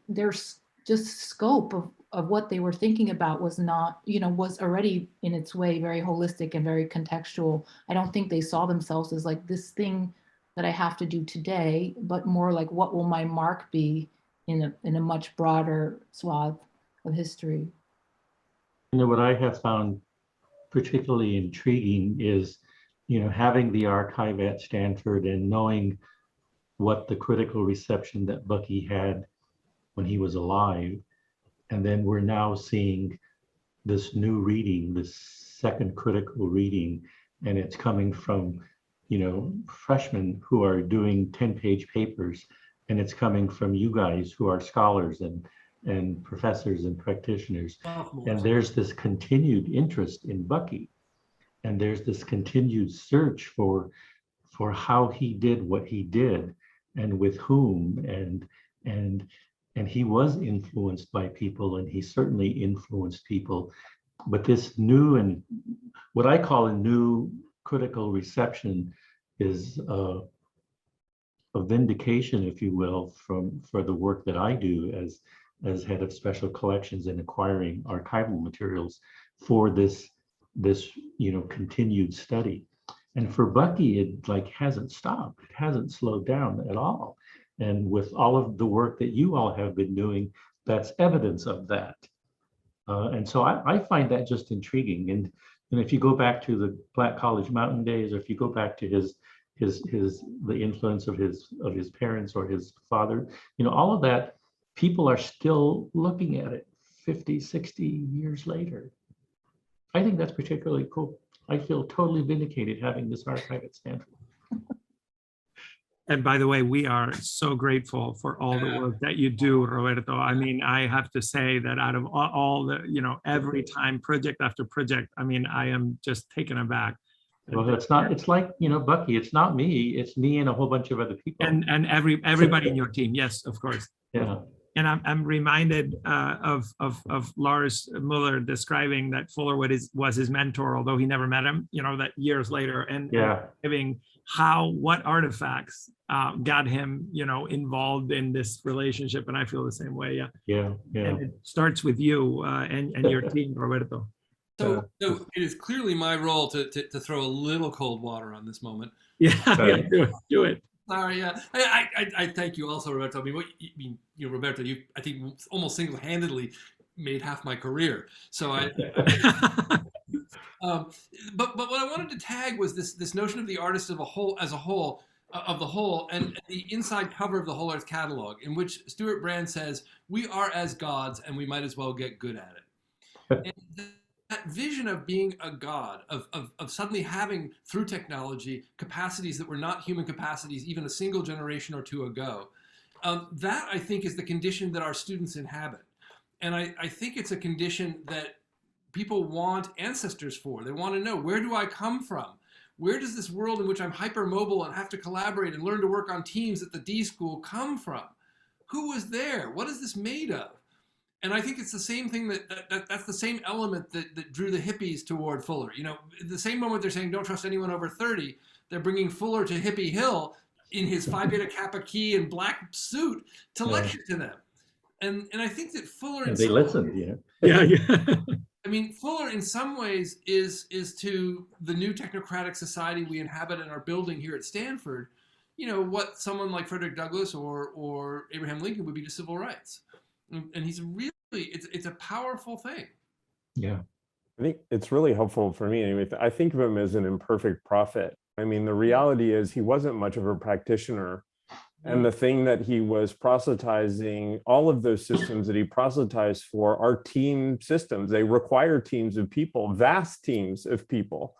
there's just scope of what they were thinking about was not, was already in its way very holistic and very contextual. I don't think they saw themselves as like this thing that I have to do today, but more like what will my mark be in a much broader swath of history. What I have found particularly intriguing is, having the archive at Stanford and knowing what the critical reception that Bucky had when he was alive. And then we're now seeing this new reading, this second critical reading, and it's coming from, freshmen who are doing 10-page papers, and it's coming from you guys who are scholars and professors and practitioners. And there's this continued interest in Bucky, and there's this continued search for how he did what he did and with whom, and he was influenced by people, and he certainly influenced people. But this new, and what I call a new critical reception, is a vindication, if you will, for the work that I do as head of special collections and acquiring archival materials for this continued study. And for Bucky, it hasn't stopped. It hasn't slowed down at all. And with all of the work that you all have been doing, that's evidence of that. And so I find that just intriguing. And if you go back to the Black College Mountain days, or if you go back to the influence of his parents or his father, all of that, people are still looking at it 50, 60 years later. I think that's particularly cool. I feel totally vindicated having this archive at Stanford. And by the way, we are so grateful for all the work that you do, Roberto. I mean, I have to say that out of all the, every time project after project, I mean, I am just taken aback. Well, it's like, Bucky, it's not me, it's me and a whole bunch of other people. And everybody in your team. Yes, of course. Yeah. And I'm reminded of Lars Muller describing that Fuller was his mentor, although he never met him, that years later, and giving what artifacts got him, involved in this relationship. And I feel the same way. Yeah. And it starts with you and your team, Roberto. So it is clearly my role to throw a little cold water on this moment. Yeah, do it. Sorry, yeah. I thank you also, Roberto. Roberto, you, I think, almost single-handedly made half my career. So but what I wanted to tag was this notion of the artist as a whole, of the whole, and the inside cover of the Whole Earth Catalog, in which Stewart Brand says, "We are as gods, and we might as well get good at it." And that vision of being a god, of suddenly having, through technology, capacities that were not human capacities even a single generation or two ago, that I think is the condition that our students inhabit. And I think it's a condition that people want ancestors for. They want to know, where do I come from? Where does this world in which I'm hypermobile and have to collaborate and learn to work on teams at the D school come from? Who was there? What is this made of? And I think it's the same thing that's the same element that drew the hippies toward Fuller. You know, the same moment they're saying don't trust anyone over 30, they're bringing Fuller to Hippie Hill in his Phi Beta Kappa key and black suit to lecture to them. And I think that Fuller, and they listened, yeah. Yeah. I mean, Fuller in some ways is to the new technocratic society we inhabit and are building here at Stanford, you know, what someone like Frederick Douglass or Abraham Lincoln would be to civil rights. And he's really, it's a powerful thing. Yeah. I think it's really helpful for me. Anyway, I think of him as an imperfect prophet. I mean, the reality is he wasn't much of a practitioner. And the thing that he was proselytizing, all of those systems that he proselytized for are team systems. They require teams of people, vast teams of people.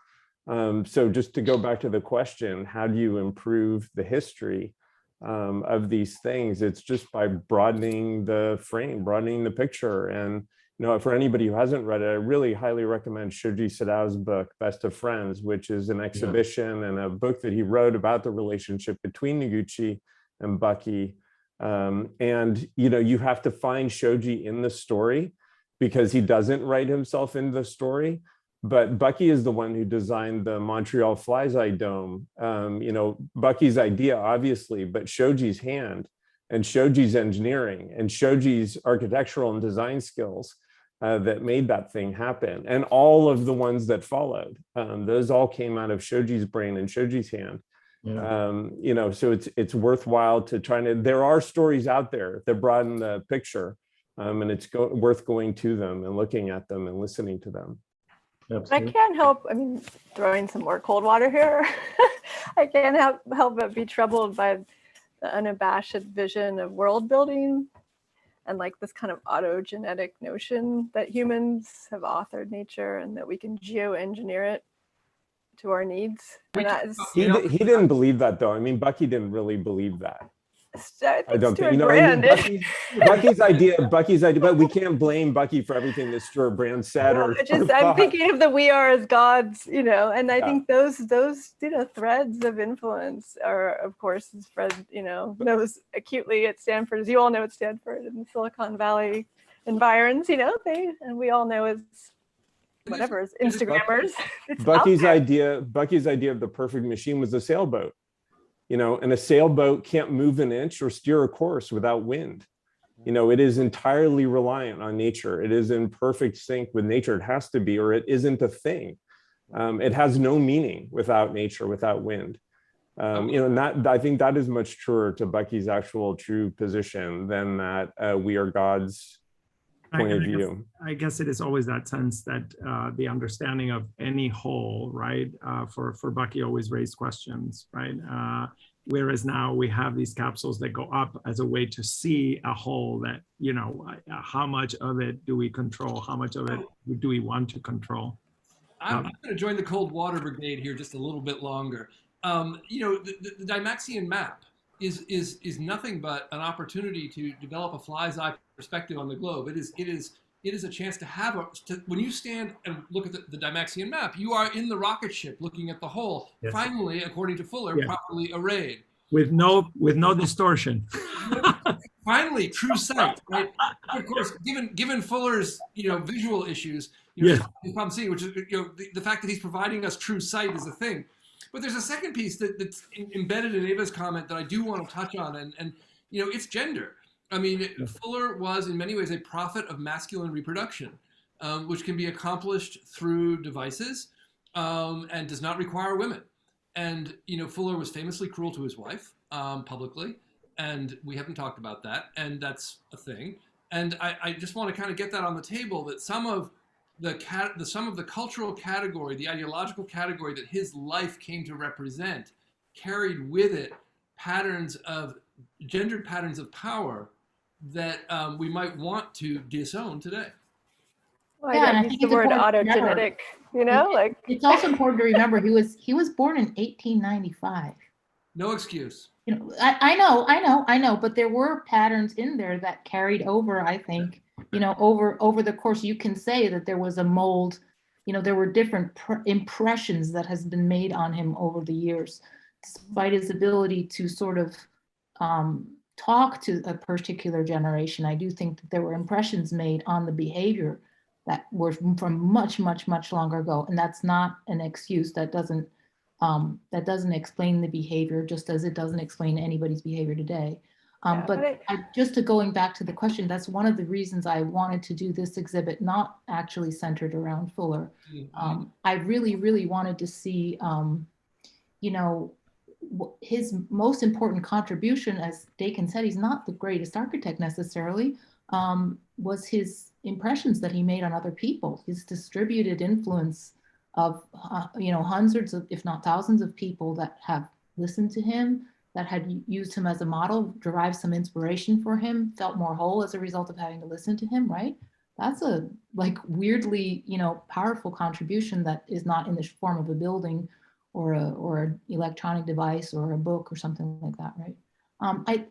So just to go back to the question, how do you improve the history of these things? It's just by broadening the frame, broadening the picture. And you know, for anybody who hasn't read it, I really highly recommend Shoji Sadao's book, Best of Friends, which is an exhibition and a book that he wrote about the relationship between Noguchi and Bucky. And you know, you have to find Shoji in the story because he doesn't write himself into the story. But Bucky is the one who designed the Montreal Fly's Eye Dome. You know, Bucky's idea, obviously, but Shoji's hand and Shoji's engineering and Shoji's architectural and design skills that made that thing happen. And all of the ones that followed, those all came out of Shoji's brain and Shoji's hand. Yeah. You know, so it's worthwhile to try to, there are stories out there that broaden the picture, and it's worth going to them and looking at them and listening to them. I can't help, I mean, throwing some more cold water here. I can't help but be troubled by the unabashed vision of world building and like this kind of autogenetic notion that humans have authored nature and that we can geoengineer it to our needs. And that is, He didn't believe that, though. I mean, Bucky didn't really believe that. I don't think, you know, Brand. I mean, Bucky's idea, but we can't blame Bucky for everything that Stewart Brand said. I'm thinking of the "we are as gods," you know, and I think those you know threads of influence are, of course, as Fred knows acutely at Stanford, as you all know at Stanford and the Silicon Valley environs, you know, we all know as whatever as Instagrammers. Bucky's idea of the perfect machine was a sailboat. You know, and a sailboat can't move an inch or steer a course without wind. You know, it is entirely reliant on nature. It is in perfect sync with nature. It has to be, or it isn't a thing. It has no meaning without nature, without wind. You know, and that, I think that is much truer to Bucky's actual true position than that we are God's point of view. I guess it is always that sense that the understanding of any whole, right, for Bucky always raised questions, right? Whereas now we have these capsules that go up as a way to see a whole that, you know, how much of it do we control? How much of it do we want to control? I'm going to join the cold water brigade here just a little bit longer. You know, the Dymaxion map is nothing but an opportunity to develop a fly's eye perspective on the globe. It is a chance to have when you stand and look at the Dymaxion map, you are in the rocket ship looking at the whole, finally, according to Fuller, properly arrayed. With no distortion. Finally, true sight, right? Of course, given Fuller's visual issues, I'm seeing, which is the fact that he's providing us true sight is a thing. But there's a second piece that's embedded in Eva's comment that I do want to touch on, and it's gender. I mean, Fuller was in many ways a prophet of masculine reproduction, which can be accomplished through devices and does not require women. And Fuller was famously cruel to his wife publicly, and we haven't talked about that, and that's a thing. And I just want to kind of get that on the table, that some of the cultural category, the ideological category that his life came to represent, carried with it gendered patterns of power that we might want to disown today. Well, Yeah, and I use think the it's word important to remember- autogenetic, you know, like It's also important to remember he was born in 1895. No excuse. You know, I know, but there were patterns in there that carried over, I think, you know, over the course. You can say that there was a mold, you know, there were different impressions that has been made on him over the years, despite his ability to sort of talk to a particular generation. I do think that there were impressions made on the behavior that were from much, much, much longer ago. And that's not an excuse. That doesn't explain the behavior, just as it doesn't explain anybody's behavior today. Just to going back to the question, that's one of the reasons I wanted to do this exhibit, not actually centered around Fuller. I really, really wanted to see, you know, his most important contribution, as Dakin said, he's not the greatest architect necessarily, was his impressions that he made on other people, his distributed influence of, you know, hundreds of, if not thousands of people that have listened to him, that had used him as a model, derived some inspiration for him, felt more whole as a result of having to listen to him, right? That's a like weirdly, you know, powerful contribution that is not in the form of a building or an electronic device or a book or something like that, right?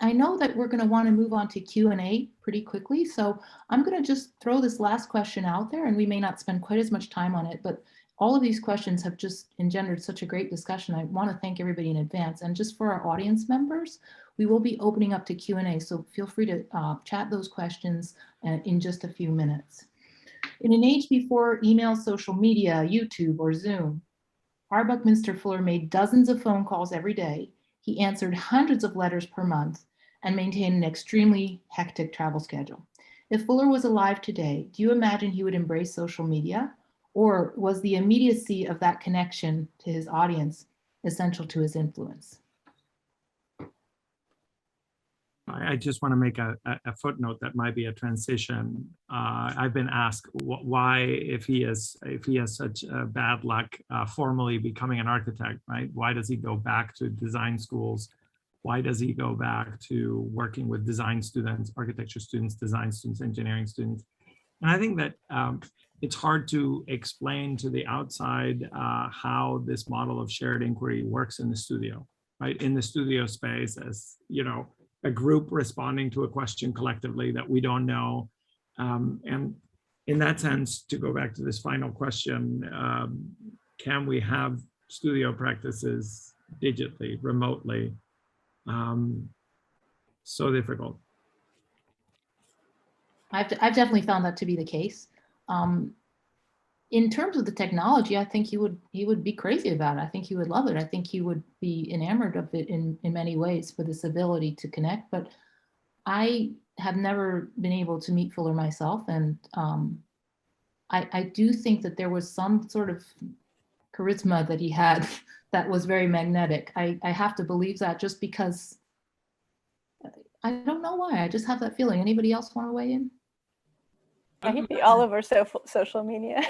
I know that we're going to want to move on to Q&A pretty quickly, so I'm going to just throw this last question out there, and we may not spend quite as much time on it, but all of these questions have just engendered such a great discussion. I want to thank everybody in advance. And just for our audience members, we will be opening up to Q&A, so feel free to chat those questions in just a few minutes. In an age before email, social media, YouTube, or Zoom, our Buckminster Fuller made dozens of phone calls every day. He answered hundreds of letters per month and maintained an extremely hectic travel schedule. If Fuller was alive today, do you imagine he would embrace social media? Or was the immediacy of that connection to his audience essential to his influence? I just want to make a footnote that might be a transition. I've been asked why, if he has such bad luck formally becoming an architect, right? Why does he go back to design schools? Why does he go back to working with design students, architecture students, design students, engineering students? And I think that it's hard to explain to the outside how this model of shared inquiry works in the studio, right? In the studio space, as you know, a group responding to a question collectively that we don't know. And in that sense, to go back to this final question, can we have studio practices digitally, remotely? So difficult. I've definitely found that to be the case. In terms of the technology, I think he would be crazy about it. I think he would love it. I think he would be enamored of it in many ways for this ability to connect. But I have never been able to meet Fuller myself, and I do think that there was some sort of charisma that he had that was very magnetic. I have to believe that, just because I don't know why. I just have that feeling. Anybody else want to weigh in? Yeah, he'd be all over social media.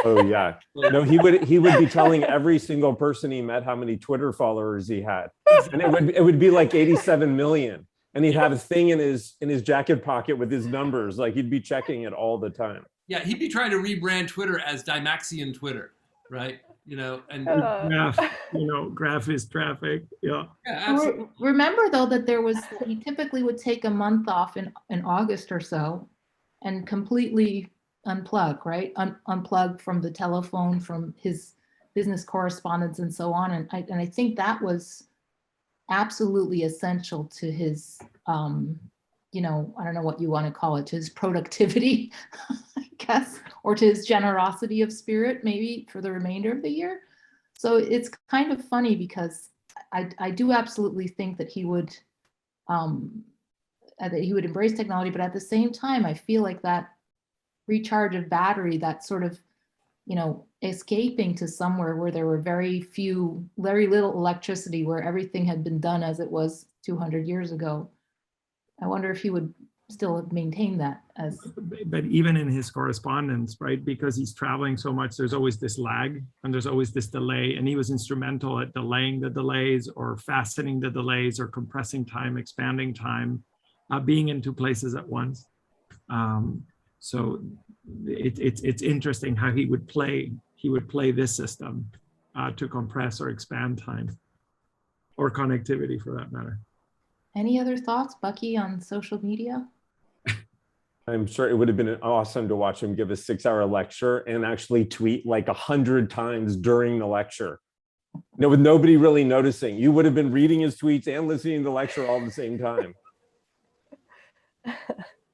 Oh yeah, no, he would be telling every single person he met how many Twitter followers he had, and it would be like 87 million, and he'd have a thing in his jacket pocket with his numbers, like he'd be checking it all the time. Yeah, he'd be trying to rebrand Twitter as Dymaxion Twitter, right? You know, and graph, you know, graph is traffic. Yeah. Yeah, absolutely. Remember though that he typically would take a month off in August or so, and completely unplug, right? Unplug from the telephone, from his business correspondence and so on. And I think that was absolutely essential to his, you know, I don't know what you want to call it, to his productivity, I guess, or to his generosity of spirit, maybe for the remainder of the year. So it's kind of funny because I do absolutely think that he would embrace technology, but at the same time, I feel like that recharge of battery, that sort of, you know, escaping to somewhere where there were very little electricity, where everything had been done as it was 200 years ago. I wonder if he would still maintain that as. But even in his correspondence, right, because he's traveling so much, there's always this lag and there's always this delay, and he was instrumental at delaying the delays or fastening the delays or compressing time, expanding time, being in two places at once. So it's interesting how he would play this system to compress or expand time, or connectivity for that matter. Any other thoughts, Bucky, on social media? I'm sure it would have been awesome to watch him give a 6-hour lecture and actually tweet like 100 times during the lecture. No, with nobody really noticing. You would have been reading his tweets and listening to the lecture all at the same time.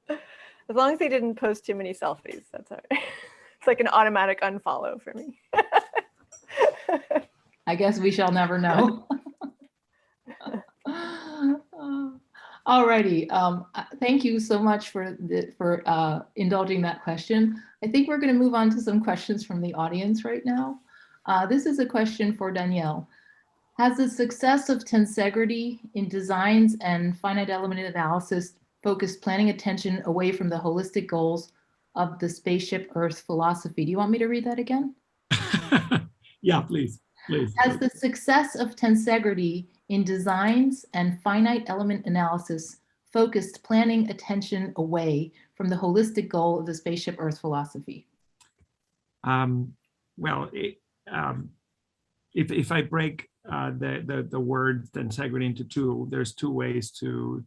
As long as he didn't post too many selfies, that's all right. It's like an automatic unfollow for me. I guess we shall never know. Alrighty, thank you so much for indulging that question. I think we're going to move on to some questions from the audience right now. This is a question for Danielle. Has the success of tensegrity in designs and finite element analysis focused planning attention away from the holistic goals of the spaceship Earth philosophy? Do you want me to read that again? Yeah, please. Has the success of tensegrity in designs and finite element analysis focused planning attention away from the holistic goal of the spaceship Earth philosophy? Well, if I break the word tensegrity into two, there's two ways to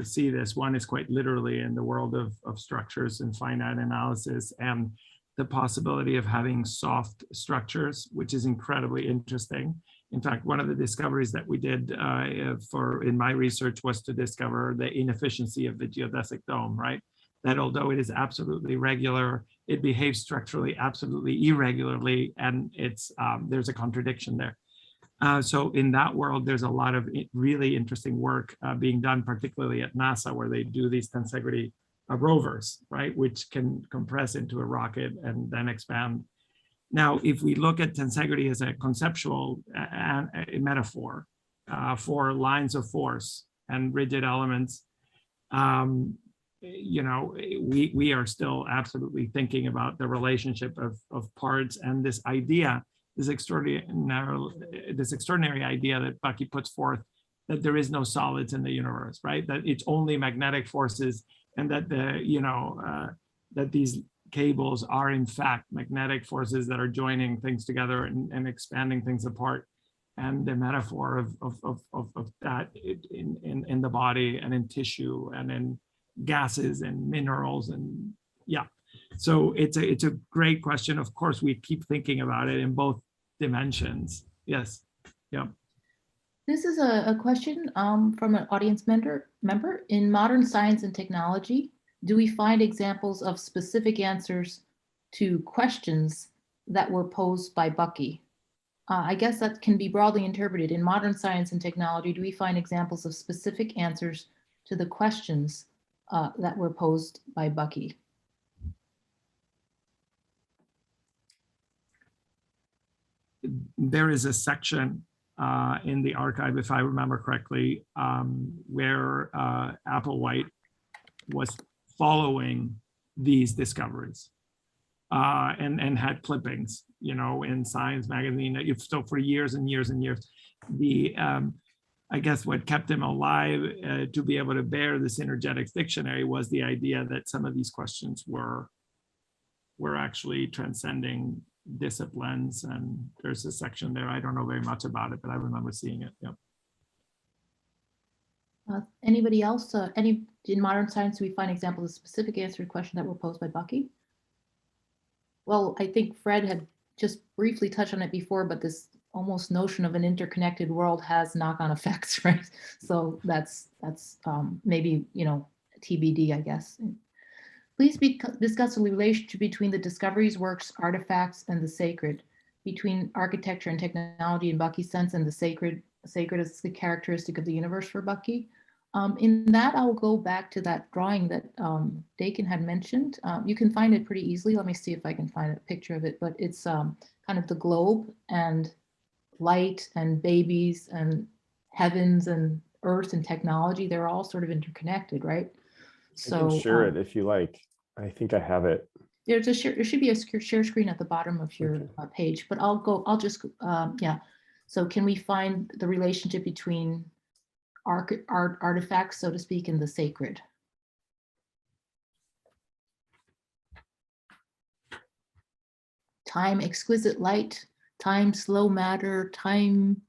see this. One is quite literally in the world of structures and finite analysis, and the possibility of having soft structures, which is incredibly interesting. In fact, one of the discoveries that we did in my research was to discover the inefficiency of the geodesic dome, right? That although it is absolutely regular, it behaves structurally absolutely irregularly, and there's a contradiction there. So in that world, there's a lot of really interesting work being done, particularly at NASA, where they do these tensegrity rovers, right, which can compress into a rocket and then expand. Now, if we look at tensegrity as a conceptual metaphor for lines of force and rigid elements, you know, we are still absolutely thinking about the relationship of parts, and this idea, this extraordinary idea that Bucky puts forth, that there is no solids in the universe, right? That it's only magnetic forces, and that that these cables are in fact magnetic forces that are joining things together and expanding things apart. And the metaphor of that in the body and in tissue and in gases and minerals, and yeah. So it's a great question. Of course, we keep thinking about it in both dimensions. Yes. Yeah. This is a question from an audience member. In modern science and technology, do we find examples of specific answers to questions that were posed by Bucky? I guess that can be broadly interpreted. In modern science and technology, do we find examples of specific answers to the questions that were posed by Bucky? There is a section in the archive, if I remember correctly, where Applewhite was following these discoveries and had clippings, you know, in Science magazine. So for years and years and years, I guess what kept him alive to be able to bear this energetics dictionary was the idea that some of these questions were actually transcending disciplines. And there's a section there. I don't know very much about it, but I remember seeing it. Yep. Anybody else? In modern science, do we find examples of specific answer to questions that were posed by Bucky? Well, I think Fred had just briefly touched on it before, but this almost notion of an interconnected world has knock-on effects, right? So that's maybe, you know, TBD, I guess. Please discuss the relationship between the discoveries, works, artifacts, and the sacred, between architecture and technology in Bucky's sense, and the sacred as the characteristic of the universe for Bucky. In that, I'll go back to that drawing that Dakin had mentioned. You can find it pretty easily. Let me see if I can find a picture of it, but it's kind of the globe and light and babies and heavens and earth and technology. They're all sort of interconnected, right? So I can share it if you like. I think I have it. there should be a share screen at the bottom of your page, but I'll just, yeah. So can we find the relationship between artifacts, so to speak, and the sacred? Time, exquisite light, time, slow matter, time.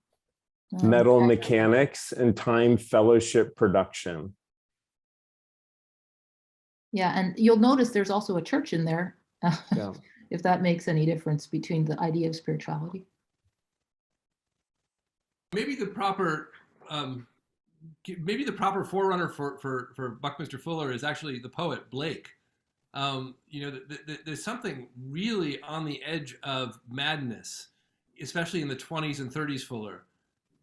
Metal mechanics, and time, fellowship, production. Yeah, and you'll notice there's also a church in there, Yeah. if that makes any difference between the idea of spirituality. Maybe the proper forerunner for Buckminster Fuller is actually the poet Blake. There's something really on the edge of madness, especially in the 20s and 30s Fuller.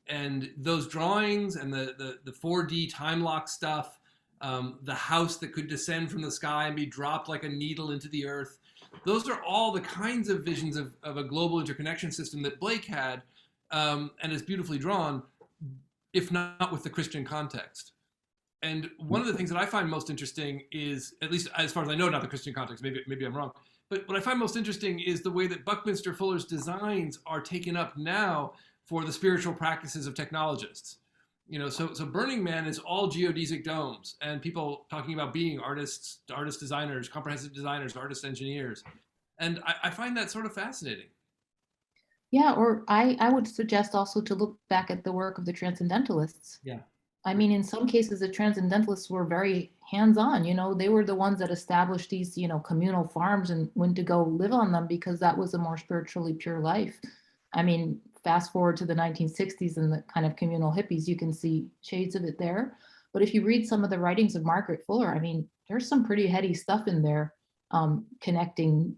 And those drawings and the 4D time lock stuff, the house that could descend from the sky and be dropped like a needle into the earth, those are all the kinds of visions of a global interconnection system that Blake had, and is beautifully drawn, if not with the Christian context. And one of the things that I find most interesting is, at least as far as I know, not the Christian context, maybe I'm wrong, but what I find most interesting is the way that Buckminster Fuller's designs are taken up now for the spiritual practices of technologists. So Burning Man is all geodesic domes and people talking about being artists, artist designers, comprehensive designers, artist engineers. And I find that sort of fascinating. Yeah, or I would suggest also to look back at the work of the transcendentalists. Yeah. I mean, in some cases, the transcendentalists were very hands-on. They were the ones that established these, communal farms and went to go live on them because that was a more spiritually pure life. I mean, fast forward to the 1960s and the kind of communal hippies, you can see shades of it there. But if you read some of the writings of Margaret Fuller, I mean, there's some pretty heady stuff in there, connecting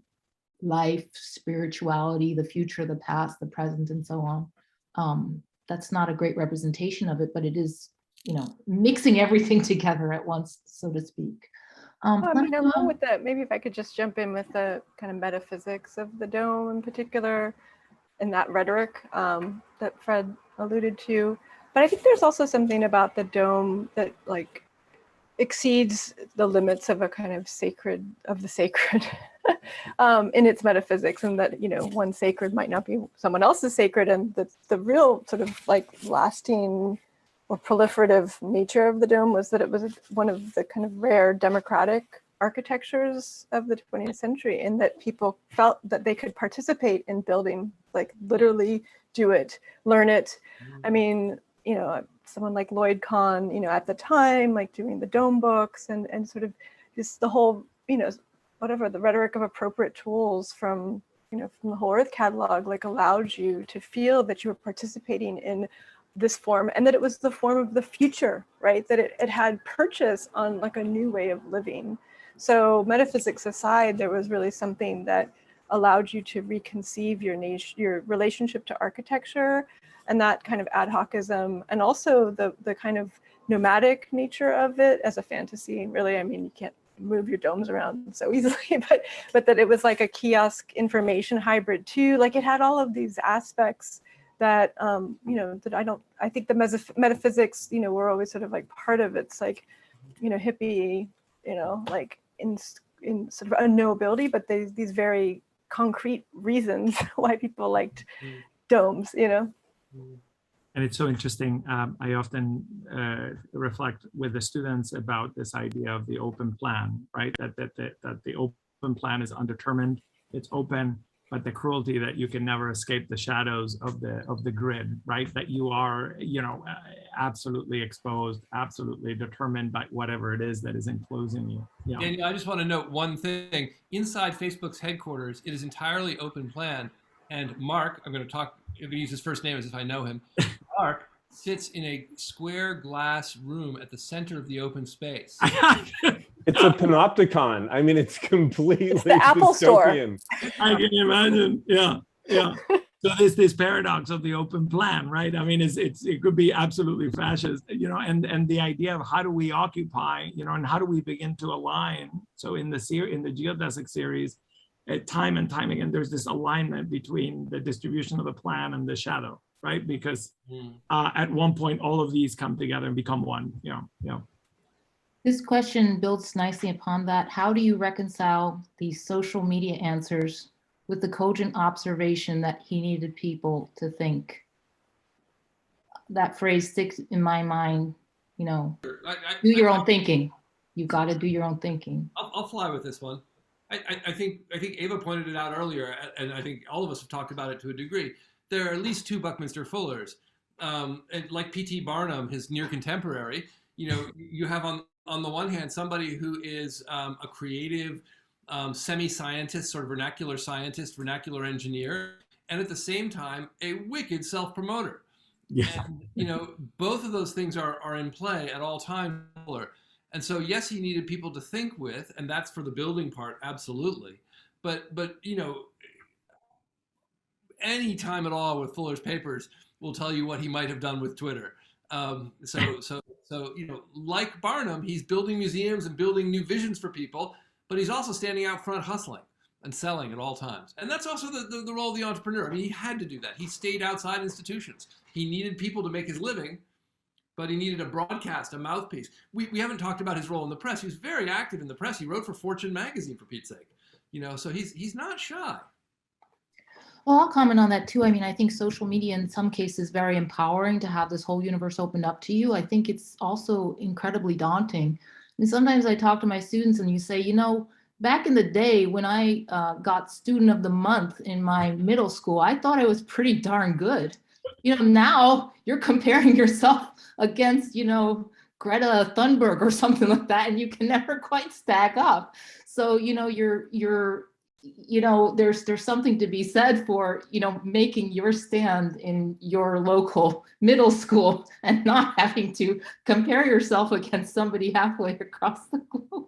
life, spirituality, the future, the past, the present, and so on. That's not a great representation of it, but it is, mixing everything together at once, so to speak. Along with that, maybe if I could just jump in with the kind of metaphysics of the dome in particular, and that rhetoric that Fred alluded to. But I think there's also something about the dome that exceeds the limits of a kind of sacred in its metaphysics, and that one sacred might not be someone else's sacred, and the real sort of lasting or proliferative nature of the dome was that it was one of the kind of rare democratic architectures of the 20th century, and that people felt that they could participate in building, literally do it, learn it. I mean, someone like Lloyd Kahn, at the time, doing the dome books and sort of the whole, whatever, the rhetoric of appropriate tools from the Whole Earth catalog, allowed you to feel that you were participating in this form, and that it was the form of the future, right? That it had purchase on a new way of living. So metaphysics aside, there was really something that allowed you to reconceive your relationship to architecture, and that kind of ad hocism, and also the kind of nomadic nature of it as a fantasy. Really, I mean, you can't move your domes around so easily, but that it was like a kiosk information hybrid too. It had all of these aspects that that I think the metaphysics were always sort of part of it's hippie, in sort of unknowability, but these very concrete reasons why people liked domes, And it's so interesting. I often reflect with the students about this idea of the open plan, right? That the open plan is undetermined, it's open, but the cruelty that you can never escape the shadows of the grid, right? That you are, absolutely exposed, absolutely determined by whatever it is that is enclosing you. Yeah. Daniel, I just want to note one thing. Inside Facebook's headquarters, it is entirely open plan. And Mark, I'm going to use his first name as if I know him. Mark sits in a square glass room at the center of the open space. It's a panopticon. I mean, it's completely it's the Apple dystopian. Store. I can imagine. Yeah. So there's this paradox of the open plan, right? I mean, it could be absolutely fascist, and the idea of how do we occupy, and how do we begin to align. So in the geodesic series, time and time again, there's this alignment between the distribution of the plan and the shadow, right? Because at one point, all of these come together and become one. Yeah. This question builds nicely upon that. How do you reconcile these social media answers with the cogent observation that he needed people to think? That phrase sticks in my mind, you know, do your own thinking. You got to do your own thinking. I'll fly with this one. I think Eva pointed it out earlier, and I think all of us have talked about it to a degree. There are at least two Buckminster Fullers, and like P.T. Barnum, his near contemporary. You know, you have on the one hand somebody who is a creative semi-scientist, sort of vernacular scientist, vernacular engineer, and at the same time a wicked self-promoter. Yeah. And, you know, both of those things are in play at all times. And so, yes, he needed people to think with, and that's for the building part, absolutely. But you know, any time at all with Fuller's papers will tell you what he might have done with Twitter. So you know, like Barnum, he's building museums and building new visions for people, but he's also standing out front hustling and selling at all times. And that's also the role of the entrepreneur. I mean, he had to do that. He stayed outside institutions. He needed people to make his living, but he needed a broadcast, a mouthpiece. We haven't talked about his role in the press. He was very active in the press. He wrote for Fortune magazine, for Pete's sake. You know, so he's not shy. Well, I'll comment on that too. I mean, I think social media in some cases is very empowering to have this whole universe opened up to you. I think it's also incredibly daunting. And sometimes I talk to my students and you say, you know, back in the day when I got student of the month in my middle school, I thought I was pretty darn good. You know, now you're comparing yourself against, you know, Greta Thunberg or something like that, and you can never quite stack up. So, you know, you know, there's something to be said for, you know, making your stand in your local middle school and not having to compare yourself against somebody halfway across the globe.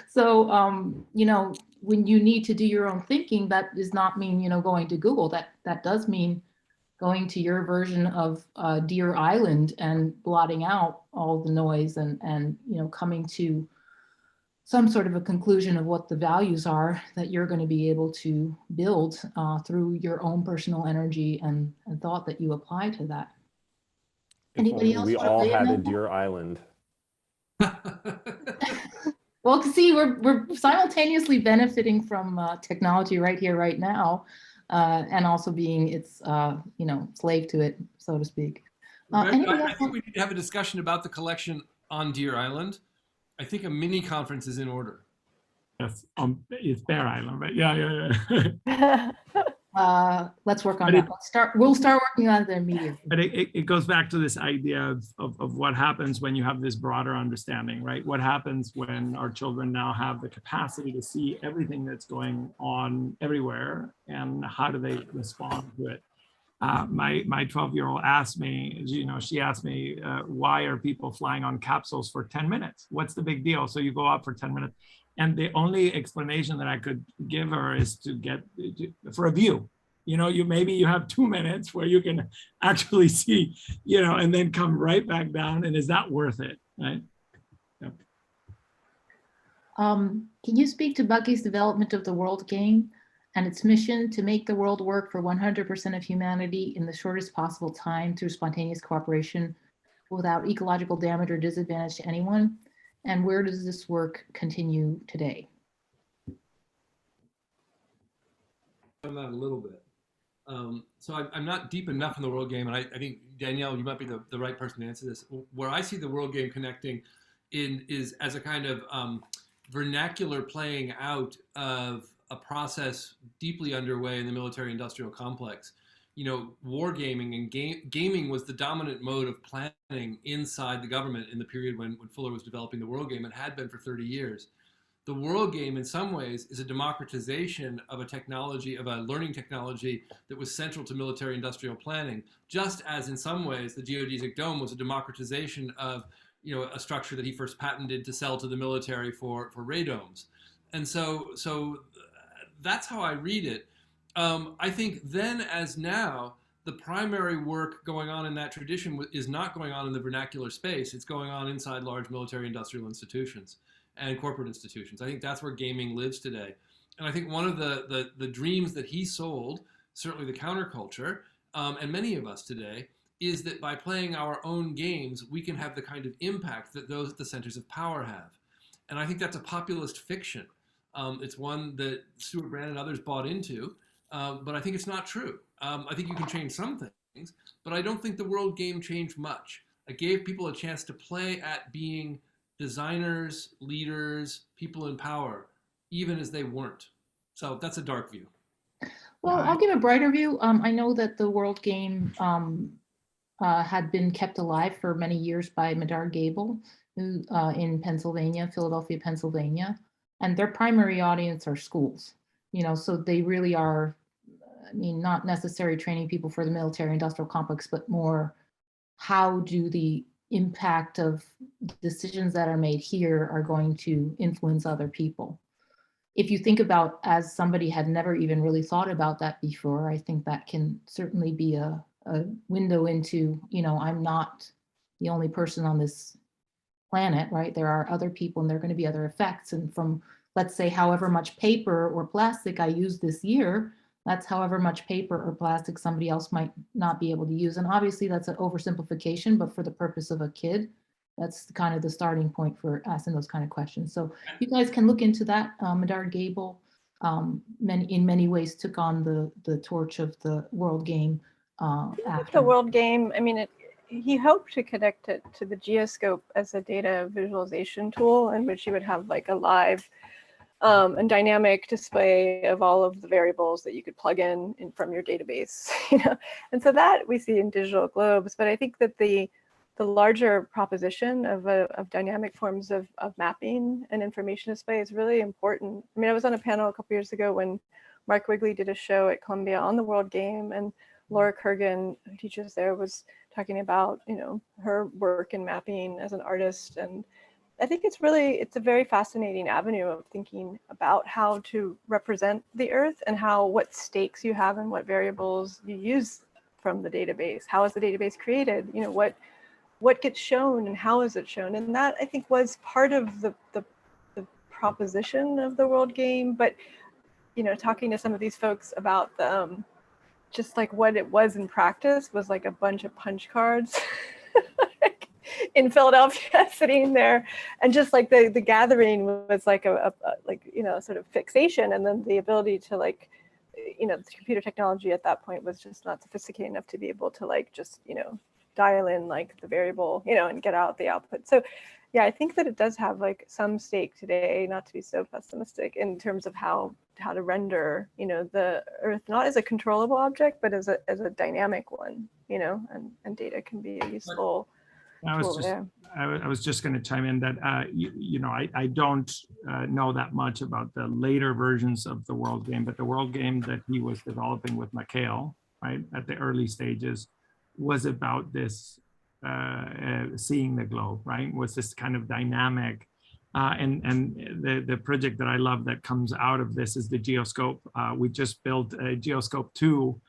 So, you know, when you need to do your own thinking, that does not mean, you know, going to Google. That does mean going to your version of Deer Island and blotting out all the noise and you know, coming to some sort of a conclusion of what the values are that you're going to be able to build through your own personal energy and thought that you apply to that. Anybody else? We all had a Deer Island. Well, see, we're simultaneously benefiting from technology right here, right now, and also being its, you know, slave to it, so to speak. I think we need to have a discussion about the collection on Deer Island. I think a mini conference is in order. Yes, it's Bear Island, but yeah. Let's work on that. We'll start working on it immediately. But it goes back to this idea of what happens when you have this broader understanding, right? What happens when our children now have the capacity to see everything that's going on everywhere, and how do they respond to it? My 12-year-old asked me, you know, she asked me, why are people flying on capsules for 10 minutes? What's the big deal? So you go up for 10 minutes. And the only explanation that I could give her is to get for a view. You know, maybe you have 2 minutes where you can actually see, you know, and then come right back down. And is that worth it? Right. Yep. Can you speak to Bucky's development of the world game and its mission to make the world work for 100% of humanity in the shortest possible time through spontaneous cooperation without ecological damage or disadvantage to anyone? And where does this work continue today? On that a little bit. So I'm not deep enough in the world game, and I think, Danielle, you might be the right person to answer this. Where I see the world game connecting is as a kind of vernacular playing out of a process deeply underway in the military-industrial complex. You know, wargaming and gaming was the dominant mode of planning inside the government in the period when Fuller was developing the world game, and had been for 30 years. The world game, in some ways, is a democratization of a technology, of a learning technology that was central to military-industrial planning, just as in some ways the geodesic dome was a democratization of, you know, a structure that he first patented to sell to the military for radomes. And so that's how I read it. I think then as now, the primary work going on in that tradition is not going on in the vernacular space. It's going on inside large military industrial institutions and corporate institutions. I think that's where gaming lives today. And I think one of the dreams that he sold, certainly the counterculture, and many of us today, is that by playing our own games, we can have the kind of impact that those at the centers of power have. And I think that's a populist fiction. It's one that Stewart Brand and others bought into, but I think it's not true. I think you can change some things, but I don't think the world game changed much. It gave people a chance to play at being designers, leaders, people in power, even as they weren't. So that's a dark view. Well, I'll give a brighter view. I know that the world game had been kept alive for many years by Medard Gable, who in Pennsylvania, Philadelphia, Pennsylvania, and their primary audience are schools. So they really are, I mean, not necessarily training people for the military industrial complex, but more how do the impact of decisions that are made here are going to influence other people. If you think about, as somebody had never even really thought about that before, I think that can certainly be a window into, I'm not the only person on this planet, right? There are other people and there are going to be other effects. And from, let's say, however much paper or plastic I use this year, that's however much paper or plastic somebody else might not be able to use. And obviously that's an oversimplification, but for the purpose of a kid, that's kind of the starting point for asking those kind of questions. So you guys can look into that. Medard Gable in many ways took on the torch of the world game. After the world game, I mean, he hoped to connect it to the geoscope as a data visualization tool in which you would have like a live and dynamic display of all of the variables that you could plug in from your database, And so that we see in digital globes, but I think that the larger proposition of dynamic forms of mapping and information display is really important. I mean, I was on a panel a couple years ago when Mark Wigley did a show at Columbia on the world game, and Laura Kurgan, who teaches there, was talking about, her work in mapping as an artist. And I think it's a very fascinating avenue of thinking about how to represent the Earth and what stakes you have and what variables you use from the database. How is the database created? What gets shown and how is it shown? And that, I think, was part of the proposition of the world game. But, talking to some of these folks about just like what it was in practice was like a bunch of punch cards in Philadelphia sitting there. And just like the gathering was like a sort of fixation. And then the ability to the computer technology at that point was just not sophisticated enough to be able to dial in the variable, and get out the output. So yeah, I think that it does have some stake today, not to be so pessimistic, in terms of how to render, the Earth not as a controllable object, but as a dynamic one, and data can be a useful tool there. I was just going to chime in that, I don't know that much about the later versions of the world game, but the world game that he was developing with McHale, right, at the early stages, was about this seeing the globe, right? Was this kind of dynamic, and the project that I love that comes out of this is the Geoscope. We just built a Geoscope 2,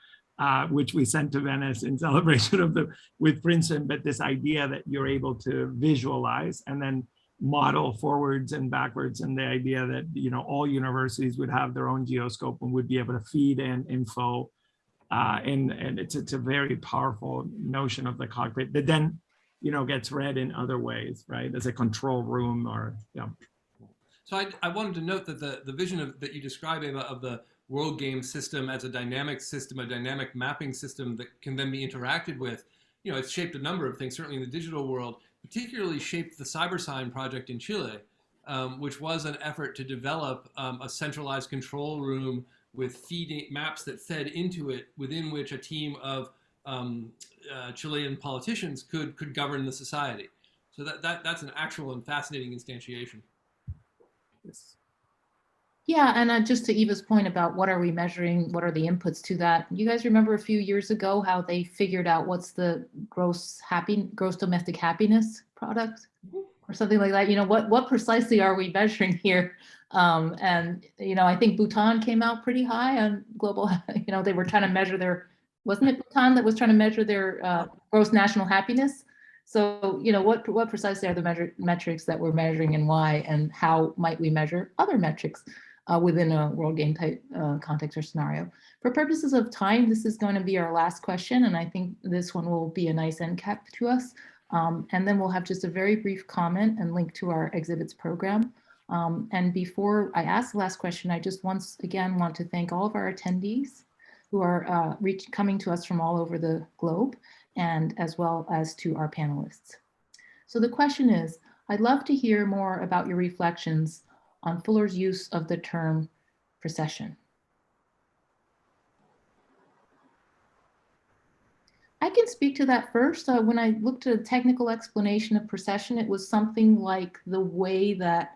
which we sent to Venice in celebration with Princeton. But this idea that you're able to visualize and then model forwards and backwards, and the idea that all universities would have their own Geoscope and would be able to feed in info. And it's a very powerful notion of the cockpit that then, gets read in other ways, right? As a control room or, yeah. So I wanted to note that the vision that you describe, Eva, of the world game system as a dynamic system, a dynamic mapping system that can then be interacted with, it's shaped a number of things, certainly in the digital world, particularly shaped the CyberSign project in Chile, which was an effort to develop a centralized control room with feeding maps that fed into it, within which a team of Chilean politicians could govern the society. So that's an actual and fascinating instantiation. Yes. Yeah, and just to Eva's point about what are we measuring, what are the inputs to that? You guys remember a few years ago how they figured out what's the gross domestic happiness product or something like that? What precisely are we measuring here? And I think Bhutan came out pretty high on global. They were trying to measure wasn't it Bhutan that was trying to measure their gross national happiness? So what precisely are the metrics that we're measuring and why, and how might we measure other metrics? within a world game type context or scenario. For purposes of time, this is going to be our last question, and I think this one will be a nice end cap to us. And then we'll have just a very brief comment and link to our exhibits program. And before I ask the last question, I just once again want to thank all of our attendees who are coming to us from all over the globe, and as well as to our panelists. So the question is, I'd love to hear more about your reflections on Fuller's use of the term precession. I can speak to that first. When I looked at a technical explanation of precession, it was something like the way that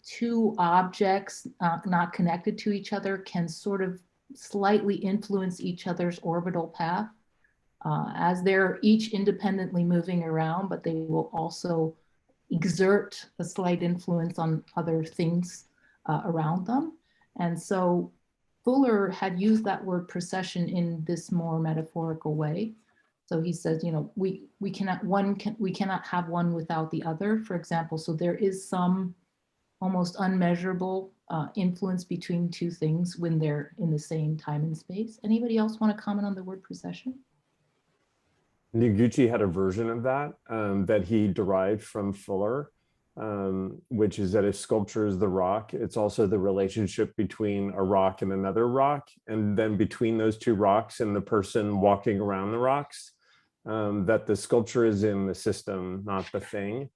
two objects not connected to each other can sort of slightly influence each other's orbital path as they're each independently moving around, but they will also exert a slight influence on other things around them. And so Fuller had used that word precession in this more metaphorical way. So he says, you know, we cannot have one without the other, for example. So there is some almost unmeasurable influence between two things when they're in the same time and space. Anybody else want to comment on the word precession? Noguchi had a version of that that he derived from Fuller, which is that a sculpture is the rock. It's also the relationship between a rock and another rock, and then between those two rocks and the person walking around the rocks, that the sculpture is in the system, not the thing.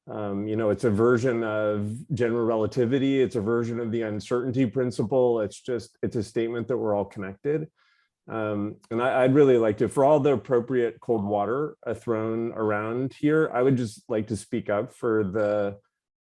You know, it's a version of general relativity. It's a version of the uncertainty principle. It's a statement that we're all connected. And I'd really like to, for all the appropriate cold water thrown around here, I would just like to speak up for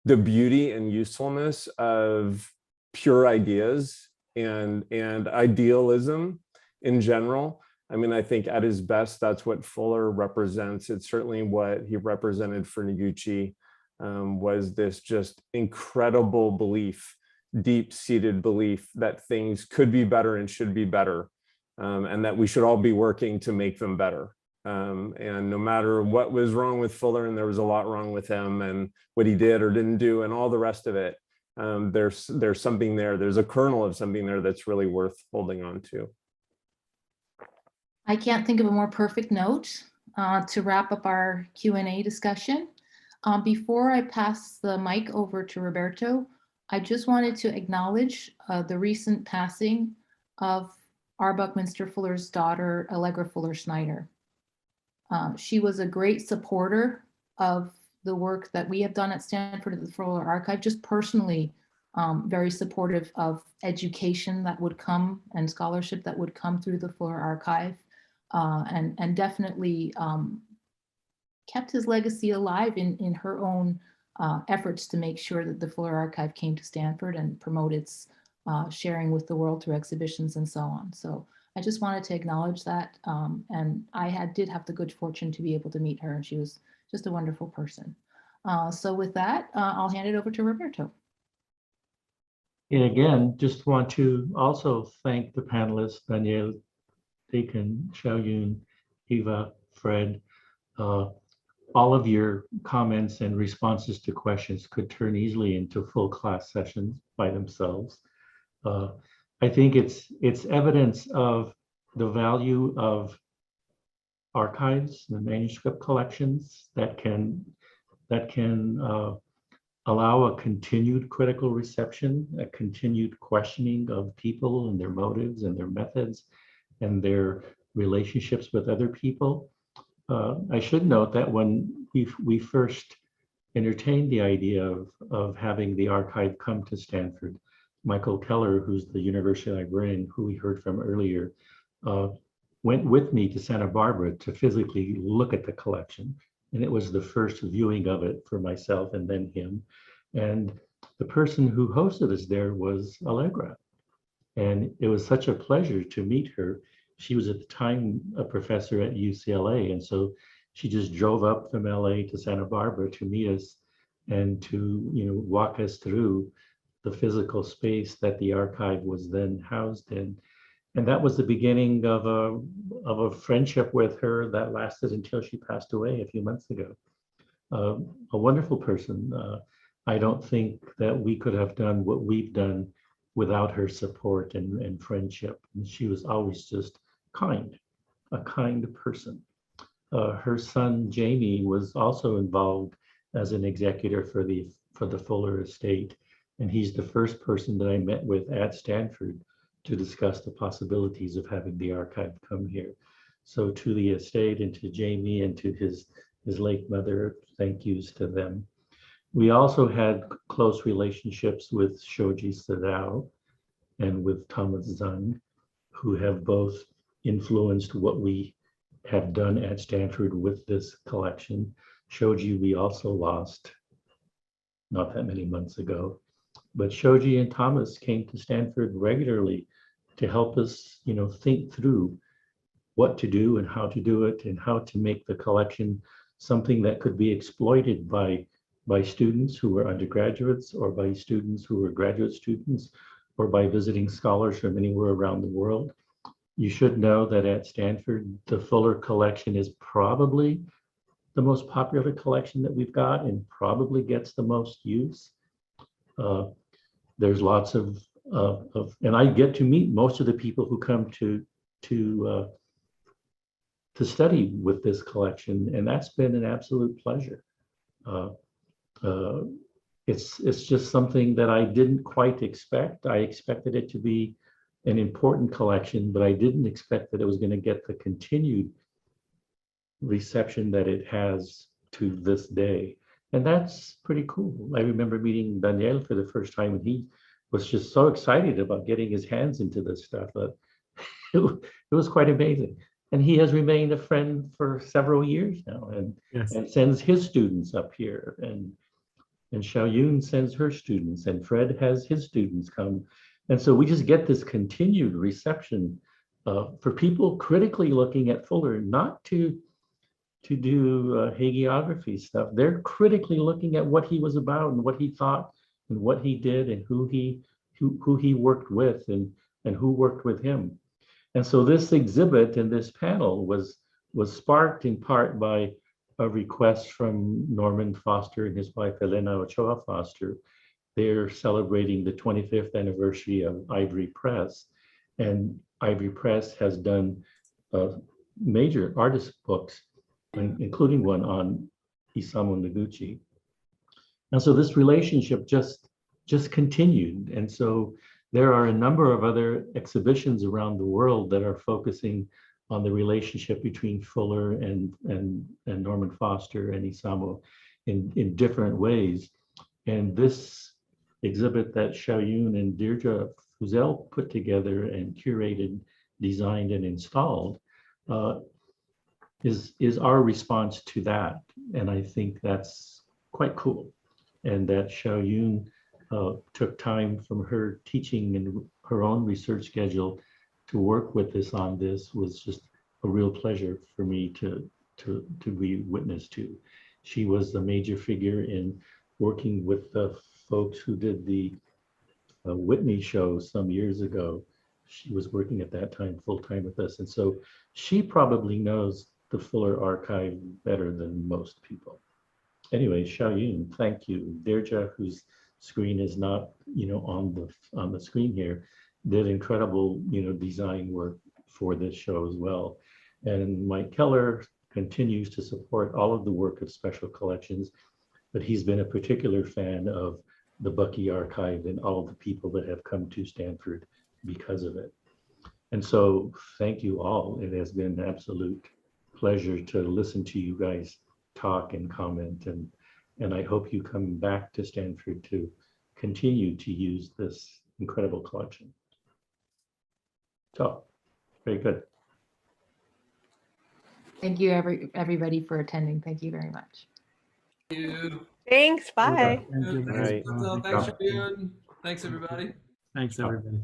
the beauty and usefulness of pure ideas and idealism in general. I mean, I think at his best, that's what Fuller represents. It's certainly what he represented for Noguchi, was this just incredible belief, deep-seated belief that things could be better and should be better. And that we should all be working to make them better. And no matter what was wrong with Fuller, and there was a lot wrong with him and what he did or didn't do and all the rest of it, there's something there. There's a kernel of something there that's really worth holding on to. I can't think of a more perfect note to wrap up our Q&A discussion. Before I pass the mic over to Roberto, I just wanted to acknowledge the recent passing of our Buckminster Fuller's daughter, Allegra Fuller Schneider. She was a great supporter of the work that we have done at Stanford at the Fuller Archive, just personally very supportive of education that would come and scholarship that would come through the Fuller Archive, and definitely kept his legacy alive in her own efforts to make sure that the Fuller Archive came to Stanford and promote its sharing with the world through exhibitions and so on. So I just wanted to acknowledge that. And I did have the good fortune to be able to meet her, and she was just a wonderful person. So with that, I'll hand it over to Roberto. And again, just want to also thank the panelists, Danielle, Dakin, Xiaoyun, Eva, Fred. All of your comments and responses to questions could turn easily into full class sessions by themselves. I think it's evidence of the value of archives and manuscript collections that can allow a continued critical reception, a continued questioning of people and their motives and their methods and their relationships with other people. I should note that when we first entertained the idea of having the archive come to Stanford, Michael Keller, who's the university librarian who we heard from earlier, went with me to Santa Barbara to physically look at the collection. And it was the first viewing of it for myself and then him. And the person who hosted us there was Allegra. And it was such a pleasure to meet her. She was at the time a professor at UCLA. And so she just drove up from LA to Santa Barbara to meet us and to, you know, walk us through the physical space that the archive was then housed in. And that was the beginning of a friendship with her that lasted until she passed away a few months ago. A wonderful person. I don't think that we could have done what we've done without her support and friendship. And she was always just kind, a kind person. Her son Jamie was also involved as an executor for the Fuller estate, and he's the first person that I met with at Stanford to discuss the possibilities of having the archive come here. So to the estate and to Jamie and to his late mother, thank yous to them. We also had close relationships with Shoji Sadao and with Thomas Zung, who have both influenced what we have done at Stanford with this collection. Shoji we also lost not that many months ago, but Shoji and Thomas came to Stanford regularly to help us, think through what to do and how to do it and how to make the collection something that could be exploited by students who were undergraduates or by students who were graduate students or by visiting scholars from anywhere around the world. You should know that at Stanford, the Fuller collection is probably the most popular collection that we've got and probably gets the most use. There's lots of, and I get to meet most of the people who come to study with this collection, and that's been an absolute pleasure. It's just something that I didn't quite expect. I expected it to be an important collection, but I didn't expect that it was going to get the continued reception that it has to this day. And that's pretty cool. I remember meeting Daniel for the first time, and he was just so excited about getting his hands into this stuff that it was quite amazing. And he has remained a friend for several years now, and sends his students up here, and Xiaoyun sends her students, and Fred has his students come. And so we just get this continued reception for people critically looking at Fuller, not to do hagiography stuff. They're critically looking at what he was about and what he thought and what he did and who he worked with and who worked with him. And so this exhibit and this panel was sparked in part by a request from Norman Foster and his wife Elena Ochoa Foster. They're celebrating the 25th anniversary of Ivory Press, and Ivory Press has done major artist books, including one on Isamu Noguchi. And so this relationship just continued. And so there are a number of other exhibitions around the world that are focusing on the relationship between Fuller and Norman Foster and Isamu in different ways. And this exhibit that Xiaoyun and Deirdre Fuzel put together and curated, designed, and installed is our response to that. And I think that's quite cool. And that Xiaoyun took time from her teaching and her own research schedule to work with us on this was just a real pleasure for me to be witness to. She was a major figure in working with the folks who did the Whitney show some years ago. She was working at that time full-time with us. And so she probably knows the Fuller archive better than most people. Anyway, Xiaoyun, thank you. Deirdre, whose screen is not, on the screen here, did incredible, design work for this show as well. And Mike Keller continues to support all of the work of Special Collections, but he's been a particular fan of the Bucky archive and all of the people that have come to Stanford because of it. And so thank you all. It has been an absolute pleasure to listen to you guys talk and comment, and I hope you come back to Stanford to continue to use this incredible collection. So, very good. Thank you, everybody, for attending. Thank you very much. Thank you. Thanks. Bye. Thank you. Thanks, Right. Marcel. Thanks, Xiaoyun. Thanks, everybody. Thanks, everybody.